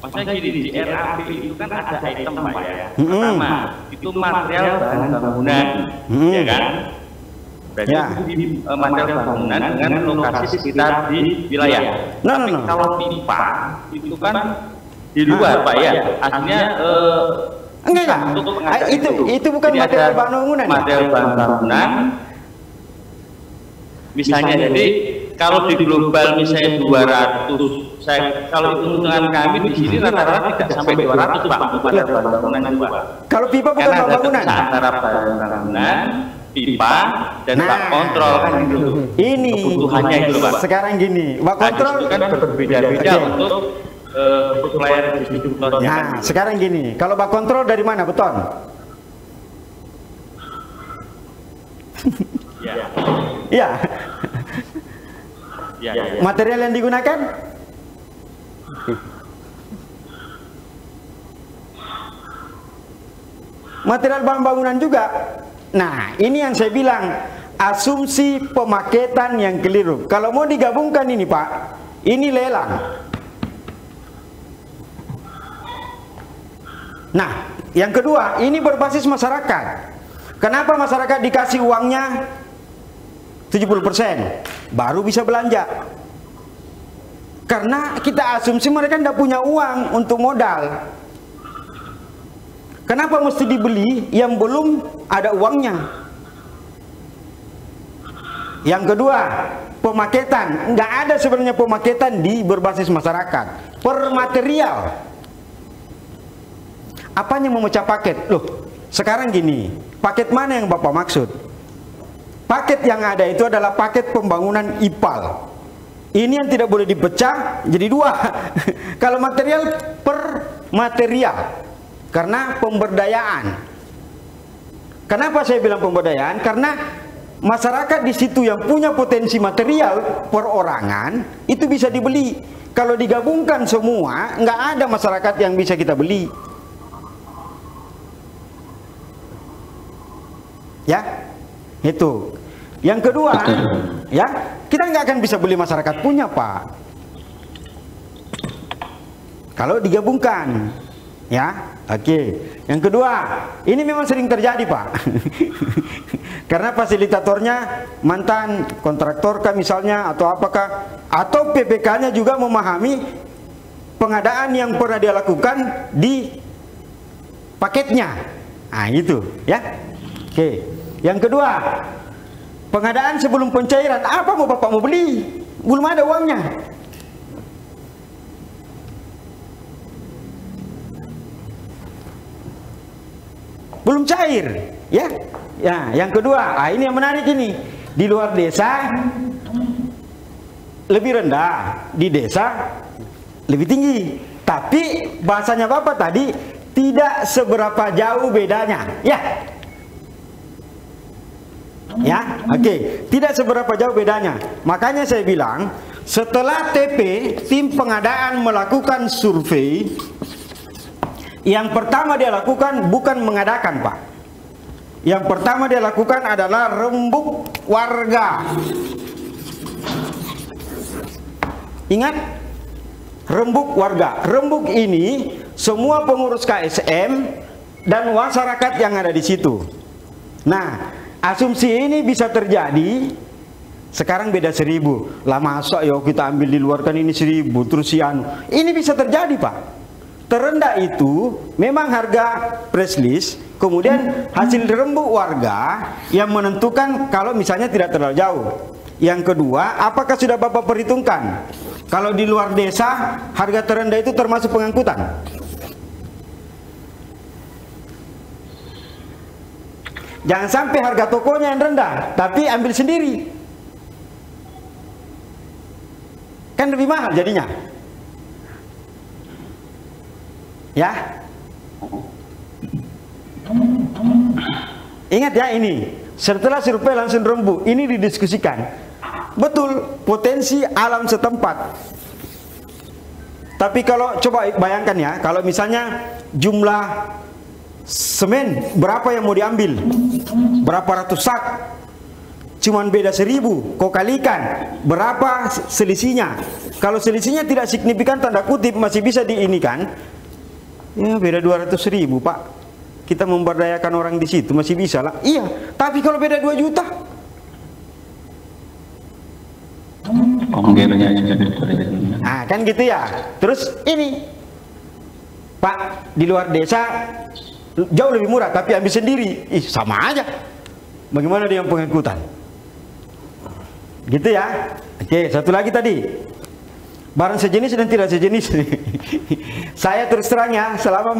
Maksudnya gini, di RAB itu kan ada item Pak ya. Pertama, itu material bahan bangunan, ya kan? berarti di material bangunan dengan lokasi sekitar di wilayah. Tapi kalau pipa itu kan di luar Pak ya, aslinya enggak. Itu bukan jadi material bangunan. Material bangunan. Misalnya jadi kalau di global misalnya 200, kalau hitungan kami di sini rata-rata tidak sampai 200 Pak untuk material bangunan juga. Kalau pipa bukan bangunan. Antara bangunan, pipa dan bak kontrol kan gitu. Ini kebutuhannya itu Pak. Sekarang gini, bak kontrol kan berbeda-beda untuk supplier distributornya. Nah, sekarang gini, kalau bak kontrol dari mana beton? Iya. Ya. Material yang digunakan? Material bahan bangunan juga. Nah, ini yang saya bilang, asumsi pemaketan yang keliru. Kalau mau digabungkan ini Pak, ini lelang. Nah, yang kedua, ini berbasis masyarakat. Kenapa masyarakat dikasih uangnya 70%, baru bisa belanja? Karena kita asumsi mereka tidak punya uang untuk modal. Kenapa mesti dibeli yang belum ada uangnya? Yang kedua, pemaketan. Nggak ada sebenarnya pemaketan di berbasis masyarakat. Per material. Apanya memecah paket? Loh, sekarang gini, paket mana yang Bapak maksud? Paket yang ada itu adalah paket pembangunan IPAL. Ini yang tidak boleh dipecah jadi dua. Kalau material per material. Karena pemberdayaan. Kenapa saya bilang pemberdayaan? Karena masyarakat di situ yang punya potensi material perorangan itu bisa dibeli. Kalau digabungkan semua, nggak ada masyarakat yang bisa kita beli. Ya, itu. Yang kedua, ya, kita nggak akan bisa beli masyarakat punya Pak. Kalau digabungkan, ya, oke. Yang kedua, ini memang sering terjadi Pak. Karena fasilitatornya mantan kontraktor kah misalnya atau apakah, atau PPK-nya juga memahami pengadaan yang pernah dia lakukan di paketnya. Nah, itu, ya. Oke. Yang kedua, pengadaan sebelum pencairan. Apa mau Bapak mau beli? Belum ada uangnya. Belum cair, ya. Ya, yang kedua, ini yang menarik ini. Di luar desa lebih rendah, di desa lebih tinggi. Tapi bahasanya Bapak tadi tidak seberapa jauh bedanya, ya. Ya, oke. Tidak seberapa jauh bedanya. Makanya saya bilang, setelah TP, tim pengadaan melakukan survei. Yang pertama dia lakukan bukan mengadakan, Pak. Yang pertama dia lakukan adalah rembuk warga. Ingat, rembuk warga. Rembuk ini semua pengurus KSM dan masyarakat yang ada di situ. Nah, asumsi ini bisa terjadi. Sekarang beda 1000. Lah masa ya kita ambil di luar kan ini 1000 terus ini bisa terjadi, Pak. Terendah itu memang harga press list, kemudian hasil rembuk warga yang menentukan kalau misalnya tidak terlalu jauh. Yang kedua, apakah sudah Bapak perhitungkan kalau di luar desa harga terendah itu termasuk pengangkutan? Jangan sampai harga tokonya yang rendah, tapi ambil sendiri. Kan lebih mahal jadinya. Ya. Ingat ya ini, setelah survei langsung rembuk, ini didiskusikan. Betul, potensi alam setempat. Tapi kalau coba bayangkan ya, kalau misalnya jumlah semen berapa yang mau diambil, berapa ratus sak, cuman beda 1000, kau kalikan berapa selisihnya. Kalau selisihnya tidak signifikan tanda kutip masih bisa diinikan, ya beda 200.000 Pak. Kita memberdayakan orang di situ masih bisa lah. Iya, tapi kalau beda 2 juta, akhirnya juga diperhitungkan. Nah, kan gitu ya. Terus ini, Pak, di luar desa jauh lebih murah, tapi ambil sendiri. Ih, sama aja. Bagaimana dengan pengangkutan? Gitu ya. Oke, satu lagi tadi. Barang sejenis dan tidak sejenis. Saya terus terang ya, selama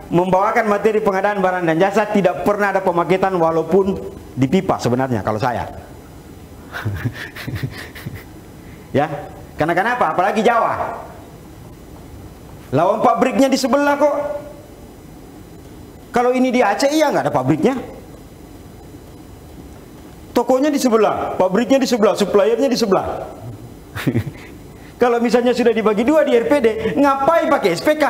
membawakan materi pengadaan barang dan jasa tidak pernah ada pemaketan walaupun di pipa sebenarnya kalau saya. Ya, karena kenapa? Apalagi Jawa. Lawan pabriknya di sebelah kok. Kalau ini di Aceh iya nggak ada pabriknya. Tokonya di sebelah, pabriknya di sebelah, suppliernya di sebelah. Kalau misalnya sudah dibagi dua di RPD, ngapain pakai SPK?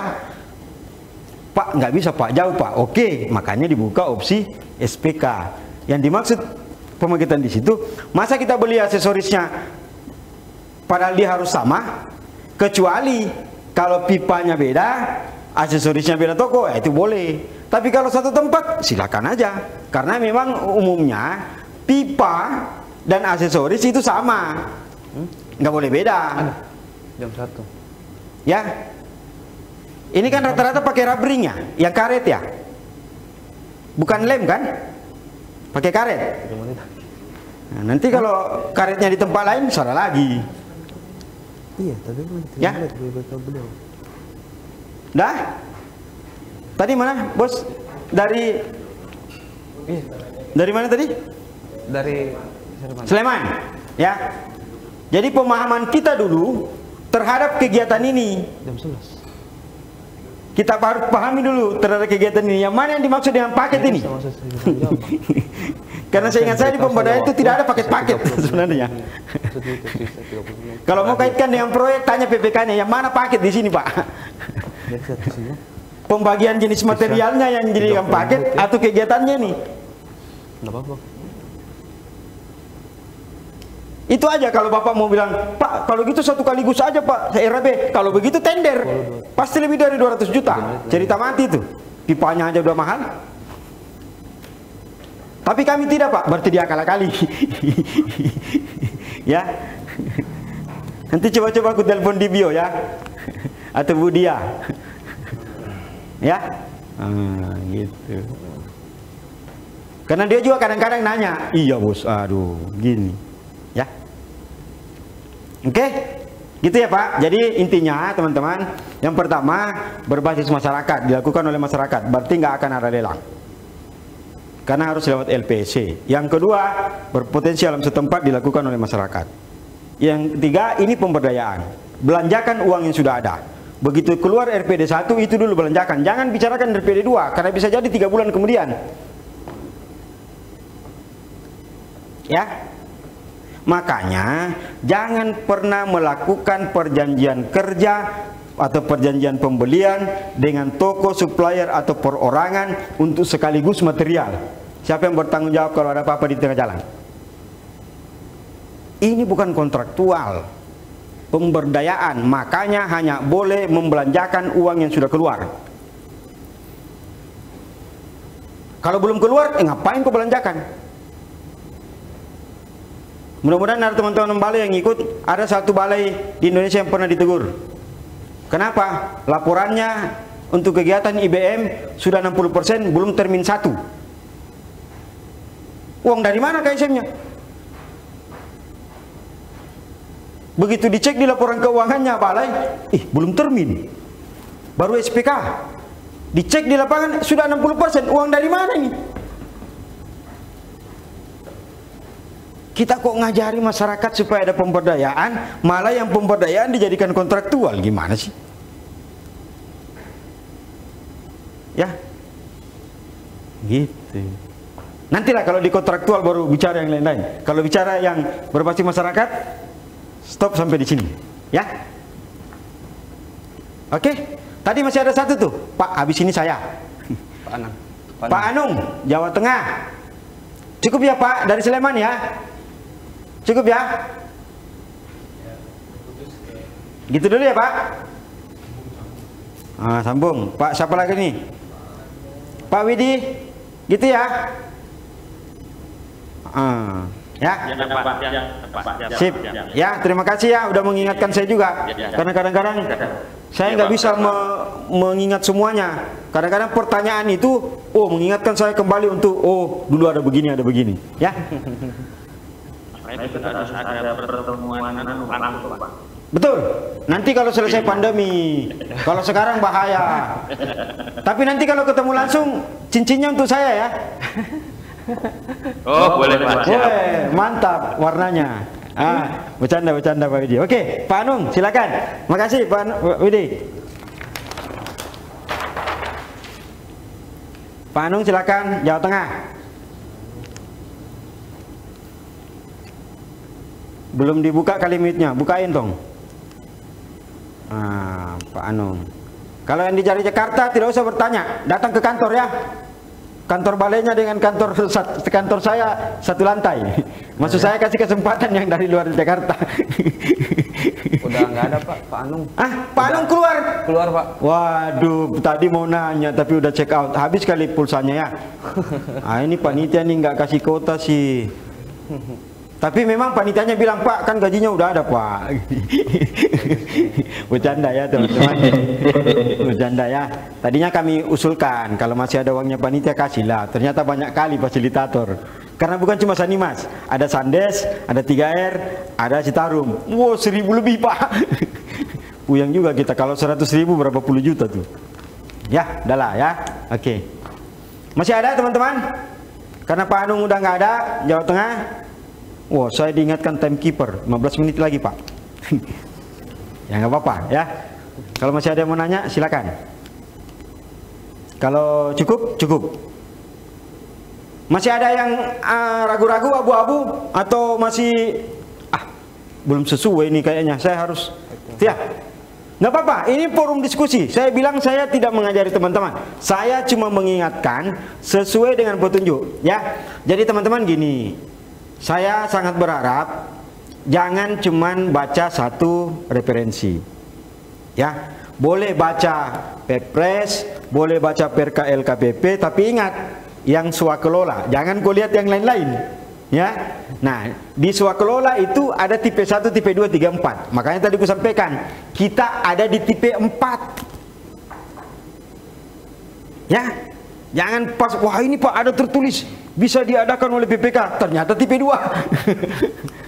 Pak, nggak bisa Pak, jauh Pak. Oke, makanya dibuka opsi SPK. Yang dimaksud pemaketan di situ, masa kita beli aksesorisnya padahal dia harus sama, kecuali kalau pipanya beda, aksesorisnya beda toko, ya itu boleh. Tapi kalau satu tempat, silakan aja. Karena memang umumnya pipa dan aksesoris itu sama, nggak boleh beda. Jam 1. Ya, ini kan rata-rata pakai rabring ya, yang karet ya, bukan lem kan, pakai karet. Nah, nanti kalau karetnya di tempat lain salah lagi. Iya, tapi ya, dah. Tadi mana, Bos? Dari mana tadi? Dari Sleman. Ya. Jadi pemahaman kita dulu terhadap kegiatan ini, jam 11. kita harus pahami dulu terhadap kegiatan ini. Yang mana yang dimaksud dengan paket ini? Karena saya ingat saya di pemberdayaan itu tidak ada paket-paket sebenarnya. Kalau mau kaitkan dengan proyek, tanya PPK-nya, yang mana paket di sini Pak? Pembagian jenis materialnya yang dijadikan paket atau kegiatannya nih? Nggak apa-apa. Itu aja. Kalau Bapak mau bilang, Pak, kalau gitu satu kaligus aja Pak, RB. Kalau begitu tender, pasti lebih dari 200 juta. Cerita mati itu. Pipanya aja udah mahal. Tapi kami tidak Pak, berarti dia akal-akali. Ya. Nanti coba-coba aku telepon di bio ya. Atau Budia. Ya. Gitu. Karena dia juga kadang-kadang nanya, iya Bos, aduh, gini. Ya. Oke, gitu ya Pak. Jadi intinya teman-teman, yang pertama berbasis masyarakat, dilakukan oleh masyarakat, berarti nggak akan ada lelang, karena harus lewat LPSC. Yang kedua, berpotensi alam setempat, dilakukan oleh masyarakat. Yang ketiga, ini pemberdayaan, belanjakan uang yang sudah ada. Begitu keluar RPD 1 itu dulu belanjakan, jangan bicarakan RPD 2 karena bisa jadi 3 bulan kemudian. Ya. Makanya jangan pernah melakukan perjanjian kerja atau perjanjian pembelian dengan toko, supplier atau perorangan untuk sekaligus material. Siapa yang bertanggung jawab kalau ada apa-apa di tengah jalan? Ini bukan kontraktual, pemberdayaan. Makanya hanya boleh membelanjakan uang yang sudah keluar. Kalau belum keluar, ngapain kau belanjakan? Mudah-mudahan ada teman-teman balai yang ikut. Ada satu balai di Indonesia yang pernah ditegur. Kenapa? Laporannya untuk kegiatan IBM sudah 60%, belum termin 1. Uang dari mana KSM-nya? Begitu dicek di laporan keuangannya balai, belum termin, baru SPK. Dicek di lapangan sudah 60%, uang dari mana ini? Kita kok ngajari masyarakat supaya ada pemberdayaan, malah yang pemberdayaan dijadikan kontraktual. Gimana sih? Ya, gitu. Nantilah kalau di kontraktual baru bicara yang lain-lain. Kalau bicara yang berbasis masyarakat, stop sampai di sini. Ya, oke. Tadi masih ada satu tuh, Pak. Habis ini saya. Pak Anung. Pak Anung, Jawa Tengah. Cukup ya Pak, dari Sleman ya. Cukup ya? Gitu dulu ya Pak. Sambung. Pak siapa lagi nih? Pak Widi. Gitu ya. Ya. Ya, Pak. Ya, Pak. Sip. Ya, terima kasih ya udah mengingatkan saya juga. Karena kadang-kadang saya nggak bisa mengingat semuanya. Kadang-kadang pertanyaan itu, mengingatkan saya kembali untuk, dulu ada begini, ya. Ada pertemuan langsung, Pak. Betul. Nanti kalau selesai pandemi, kalau sekarang bahaya. Tapi nanti kalau ketemu langsung, cincinnya untuk saya ya. Oh, boleh, Pak. Boleh, mantap warnanya. Bercanda Pak Widi. Oke, Pak Anung, silakan. Makasih Pak Widi. Pak Anung silakan, Jawa Tengah. Belum dibuka kali mic-nya, bukain dong. Pak Anung. Kalau yang di Jakarta tidak usah bertanya, datang ke kantor ya. Kantor balainya dengan kantor saya satu lantai. Maksud saya kasih kesempatan yang dari luar Jakarta. Udah nggak ada Pak Anung. Pak Anung keluar. Keluar Pak. Waduh, tadi mau nanya tapi udah check out. Habis kali pulsanya ya. Ini panitia nih nggak kasih kuota sih. Tapi memang panitianya bilang, Pak, kan gajinya udah ada, Pak. Bercanda ya, teman-teman. Bercanda ya. Tadinya kami usulkan, kalau masih ada uangnya panitia, kasihlah. Ternyata banyak kali fasilitator. Karena bukan cuma Sanimas. Ada Sandes, ada 3R, ada Citarum. 1.000 lebih, Pak. Puyang juga kita. Kalau 100.000 berapa puluh juta tuh. Ya, udah lah ya. Oke. Masih ada, teman-teman? Karena Pak Anung udah nggak ada, Jawa Tengah. Saya diingatkan timekeeper 15 menit lagi Pak. Ya nggak apa-apa ya. Kalau masih ada yang mau nanya silakan. Kalau cukup. Masih ada yang ragu-ragu, abu-abu, atau masih belum sesuai ini kayaknya. Saya harus ya. Nggak apa-apa, ini forum diskusi. Saya bilang saya tidak mengajari teman-teman. Saya cuma mengingatkan sesuai dengan petunjuk ya. Jadi teman-teman gini, saya sangat berharap jangan cuman baca satu referensi. Ya, boleh baca Perpres, boleh baca Perka LKPP, tapi ingat yang swakelola, jangan kau lihat yang lain-lain. Ya. Nah, di swakelola itu ada tipe 1, tipe 2, 3, 4. Makanya tadi aku sampaikan, kita ada di tipe 4. Ya. Jangan pas, ini Pak ada tertulis bisa diadakan oleh PPK, ternyata tipe 2.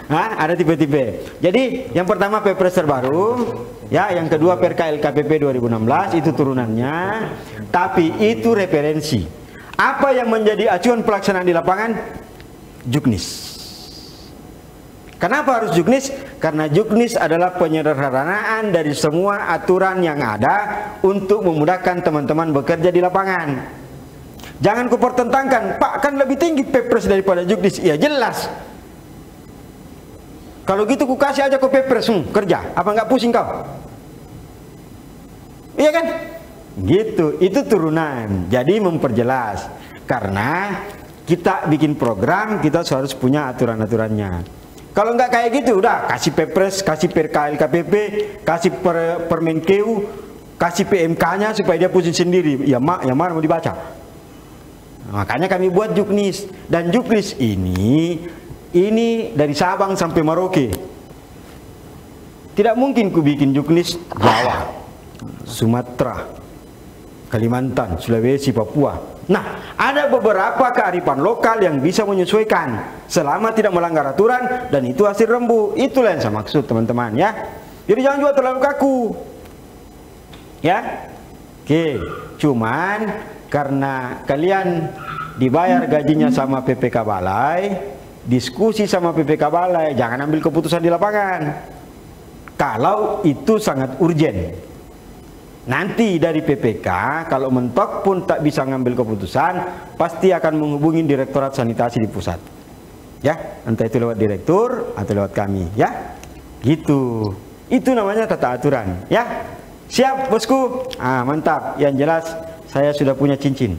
Ada tipe-tipe. Jadi yang pertama Perpres terbaru, ya, yang kedua Perka LKPP 2016 itu turunannya, tapi itu referensi. Apa yang menjadi acuan pelaksanaan di lapangan? Juknis. Kenapa harus juknis? Karena juknis adalah penyederhanaan dari semua aturan yang ada untuk memudahkan teman-teman bekerja di lapangan. Jangan kau pertentangkan, Pak kan lebih tinggi Perpres daripada juknis. Ya jelas. Kalau gitu ku kasih aja kau Perpres, kerja. Apa nggak pusing kau? Iya kan? Gitu, itu turunan. Jadi memperjelas. Karena kita bikin program, kita harus punya aturan-aturannya. Kalau nggak kayak gitu, udah kasih Perpres, kasih Perka LKPP, kasih Permenkeu, kasih PMK-nya supaya dia pusing sendiri. Ya yang mana mau dibaca? Makanya kami buat juknis, dan juknis ini dari Sabang sampai Merauke. Tidak mungkin ku bikin juknis Jawa, Sumatera, Kalimantan, Sulawesi, Papua. Nah, ada beberapa kearifan lokal yang bisa menyesuaikan selama tidak melanggar aturan, dan itu hasil rembu. Itulah yang saya maksud teman-teman ya. Jadi jangan juga terlalu kaku. Ya. Oke, cuman karena kalian dibayar gajinya sama PPK Balai, diskusi sama PPK Balai, jangan ambil keputusan di lapangan. Kalau itu sangat urgent. Nanti dari PPK, kalau mentok pun tak bisa ngambil keputusan, pasti akan menghubungi Direktorat Sanitasi di pusat. Ya, entah itu lewat direktur atau lewat kami, ya. Gitu. Itu namanya tata aturan, ya. Siap, bosku. Mantap. Yang jelas saya sudah punya cincin.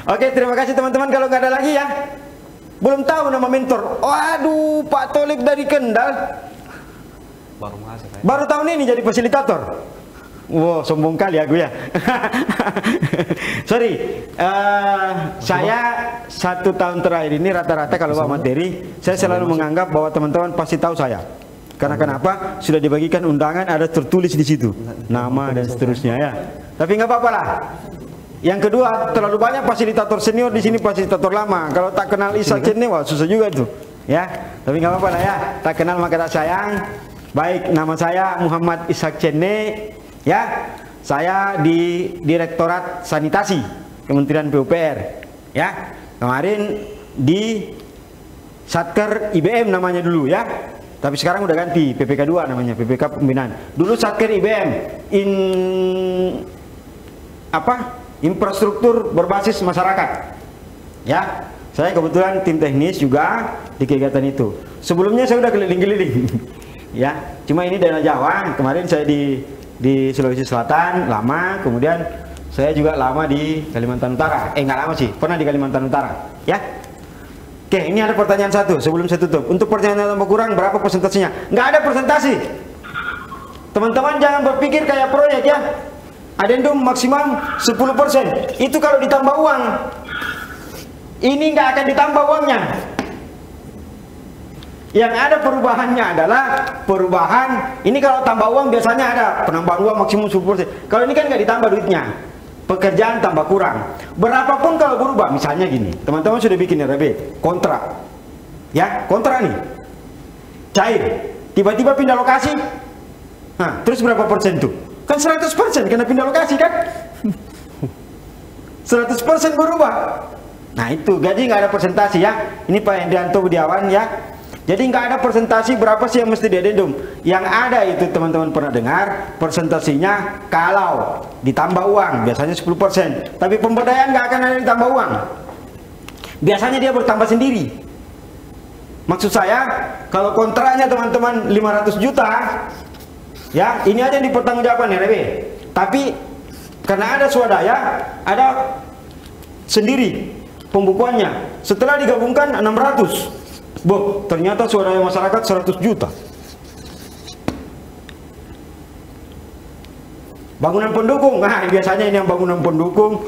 Oke, terima kasih teman-teman. Kalau nggak ada lagi ya. Belum tahu nama mentor. Waduh, Pak Tolib dari Kendal. Baru masuk. Baru tahun ini jadi fasilitator. Wow, sombong kali aku ya. Sorry, saya 1 tahun terakhir ini rata-rata kalau bawa materi, saya selalu menganggap bahwa teman-teman pasti tahu saya. Karena kenapa? Sudah dibagikan undangan, ada tertulis di situ nama dan seterusnya ya. Tapi nggak apa-apa lah. Yang kedua, terlalu banyak fasilitator senior di sini, fasilitator lama. Kalau tak kenal Ishak Cenne, wah susah juga tuh. Ya, tapi nggak apa-apa lah ya. Tak kenal maka tak sayang. Baik, nama saya Muhammad Ishak Cenne. Ya, saya di Direktorat Sanitasi Kementerian PUPR. Ya, kemarin di Satker IBM namanya dulu ya. Tapi sekarang udah ganti PPK 2 namanya, PPK Pembinaan. Dulu Satker IBM infrastruktur berbasis masyarakat. Ya, saya kebetulan tim teknis juga di kegiatan itu. Sebelumnya saya udah keliling-keliling. Ya, cuma ini daerah Jawa. Kemarin saya di Sulawesi Selatan lama, kemudian saya juga lama di Kalimantan Utara. Nggak lama sih, pernah di Kalimantan Utara. Ya. Oke, ini ada pertanyaan satu sebelum saya tutup. Untuk pertanyaan tambah kurang berapa persentasenya? Nggak ada persentasi. Teman-teman jangan berpikir kayak proyek ya. Adendum maksimum 10%. Itu kalau ditambah uang. Ini nggak akan ditambah uangnya. Yang ada perubahannya adalah perubahan. Ini kalau tambah uang biasanya ada penambahan uang maksimum 10%. Kalau ini kan nggak ditambah duitnya. Pekerjaan tambah kurang. Berapapun kalau berubah, misalnya gini, teman-teman sudah bikin RB, kontrak. Ya, kontrak nih. Cair. Tiba-tiba pindah lokasi. Nah, terus berapa persen tuh? Kan 100% karena pindah lokasi kan? 100% berubah. Nah itu, gaji nggak ada persentasi ya. Ini Pak Hendrianto Budiawan ya. Jadi nggak ada persentasi berapa sih yang mesti diadendum. Yang ada itu teman-teman pernah dengar, persentasinya kalau ditambah uang, biasanya 10%. Tapi pemberdayaan nggak akan ada ditambah uang. Biasanya dia bertambah sendiri. Maksud saya, kalau kontraknya teman-teman 500 juta, ya ini aja yang dipertanggungjawabkan RW. Tapi karena ada swadaya, ada sendiri pembukuannya. Setelah digabungkan 600. Boh, ternyata swadaya masyarakat 100 juta. Bangunan pendukung, nah biasanya ini yang bangunan pendukung.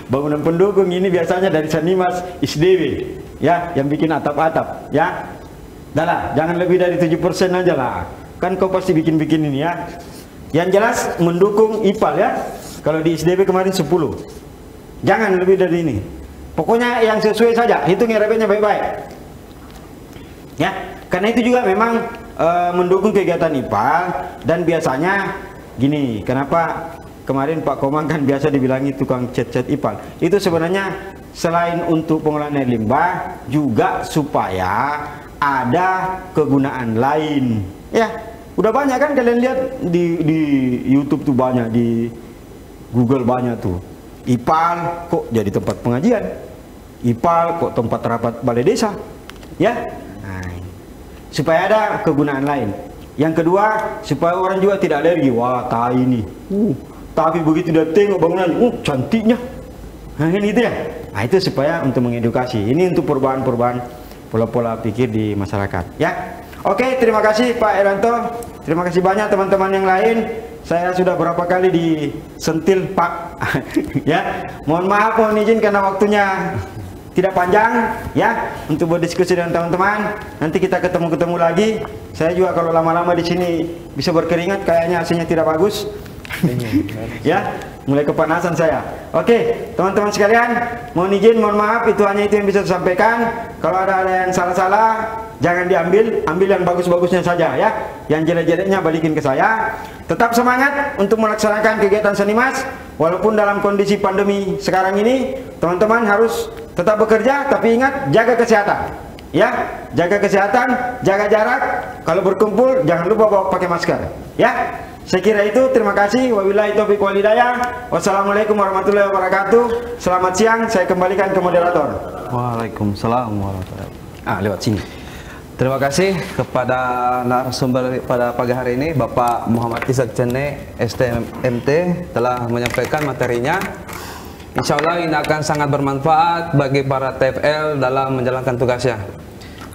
Bangunan pendukung ini biasanya dari Sanimas ISDW, ya, yang bikin atap-atap, ya. Dah lah, jangan lebih dari 7% aja lah. Kan kau pasti bikin-bikin ini ya. Yang jelas mendukung IPAL ya. Kalau di ISDW kemarin 10. Jangan lebih dari ini. Pokoknya yang sesuai saja, hitung RB-nya baik-baik. Ya, karena itu juga memang mendukung kegiatan IPAL. Dan biasanya gini, kenapa kemarin Pak Komang kan biasa dibilangi tukang cat-cat IPAL. Itu sebenarnya selain untuk pengolahan air limbah, juga supaya ada kegunaan lain. Ya, udah banyak kan kalian lihat di YouTube tuh banyak, di Google banyak tuh. IPAL kok jadi tempat pengajian, IPAL kok tempat rapat balai desa, ya. Nah, supaya ada kegunaan lain. Yang kedua, supaya orang juga tidak alergi. Wah, tai ini. Tapi begitu dia tengok bangunan, cantiknya. Nah, kan gitu ya. Nah, itu supaya untuk mengedukasi. Ini untuk perubahan-perubahan pola-pola pikir di masyarakat, ya. Oke, terima kasih Pak Hendrianto. Terima kasih banyak teman-teman yang lain. Saya sudah berapa kali disentil Pak. Ya, mohon maaf, mohon izin karena waktunya tidak panjang ya untuk berdiskusi dengan teman-teman. Nanti kita ketemu lagi. Saya juga kalau lama-lama di sini bisa berkeringat, kayaknya hasilnya tidak bagus. Ya, mulai kepanasan saya. Oke, teman-teman sekalian, mohon izin, mohon maaf, itu hanya itu yang bisa saya sampaikan. Kalau ada yang salah-salah, jangan diambil, ambil yang bagus-bagusnya saja ya. Yang jelek-jeleknya balikin ke saya. Tetap semangat untuk melaksanakan kegiatan Sanimas. Walaupun dalam kondisi pandemi sekarang ini, teman-teman harus tetap bekerja, tapi ingat, jaga kesehatan. Ya, jaga kesehatan, jaga jarak. Kalau berkumpul, jangan lupa bawa pakai masker. Ya, saya kira itu. Terima kasih. Wabillahi taufiq wal hidayah. Wassalamualaikum warahmatullahi wabarakatuh. Selamat siang. Saya kembalikan ke moderator. Waalaikumsalam warahmatullahi wabarakatuh. Lewat sini. Terima kasih kepada narasumber pada pagi hari ini, Bapak Muhammad Ishak Cenne, STMT, telah menyampaikan materinya. Insya Allah ini akan sangat bermanfaat bagi para TFL dalam menjalankan tugasnya.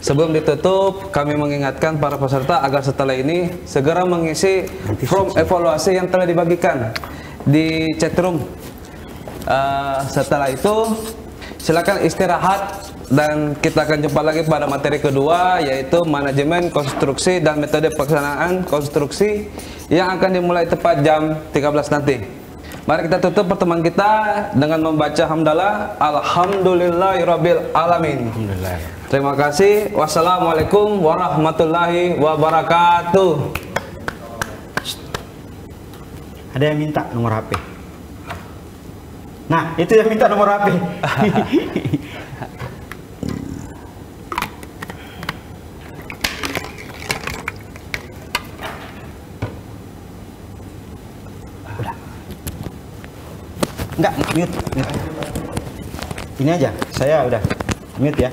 Sebelum ditutup, kami mengingatkan para peserta agar setelah ini segera mengisi form evaluasi yang telah dibagikan di chatroom. Setelah itu, silakan istirahat dan kita akan jumpa lagi pada materi kedua, yaitu manajemen konstruksi dan metode pelaksanaan konstruksi yang akan dimulai tepat jam 13 nanti. Mari kita tutup pertemuan kita dengan membaca hamdalah. Alhamdulillahirabbil alamin. Terima kasih. Wassalamualaikum warahmatullahi wabarakatuh. Ada yang minta nomor HP. Nah, itu yang minta nomor HP. Enggak, mute. Ini aja, saya udah mute ya.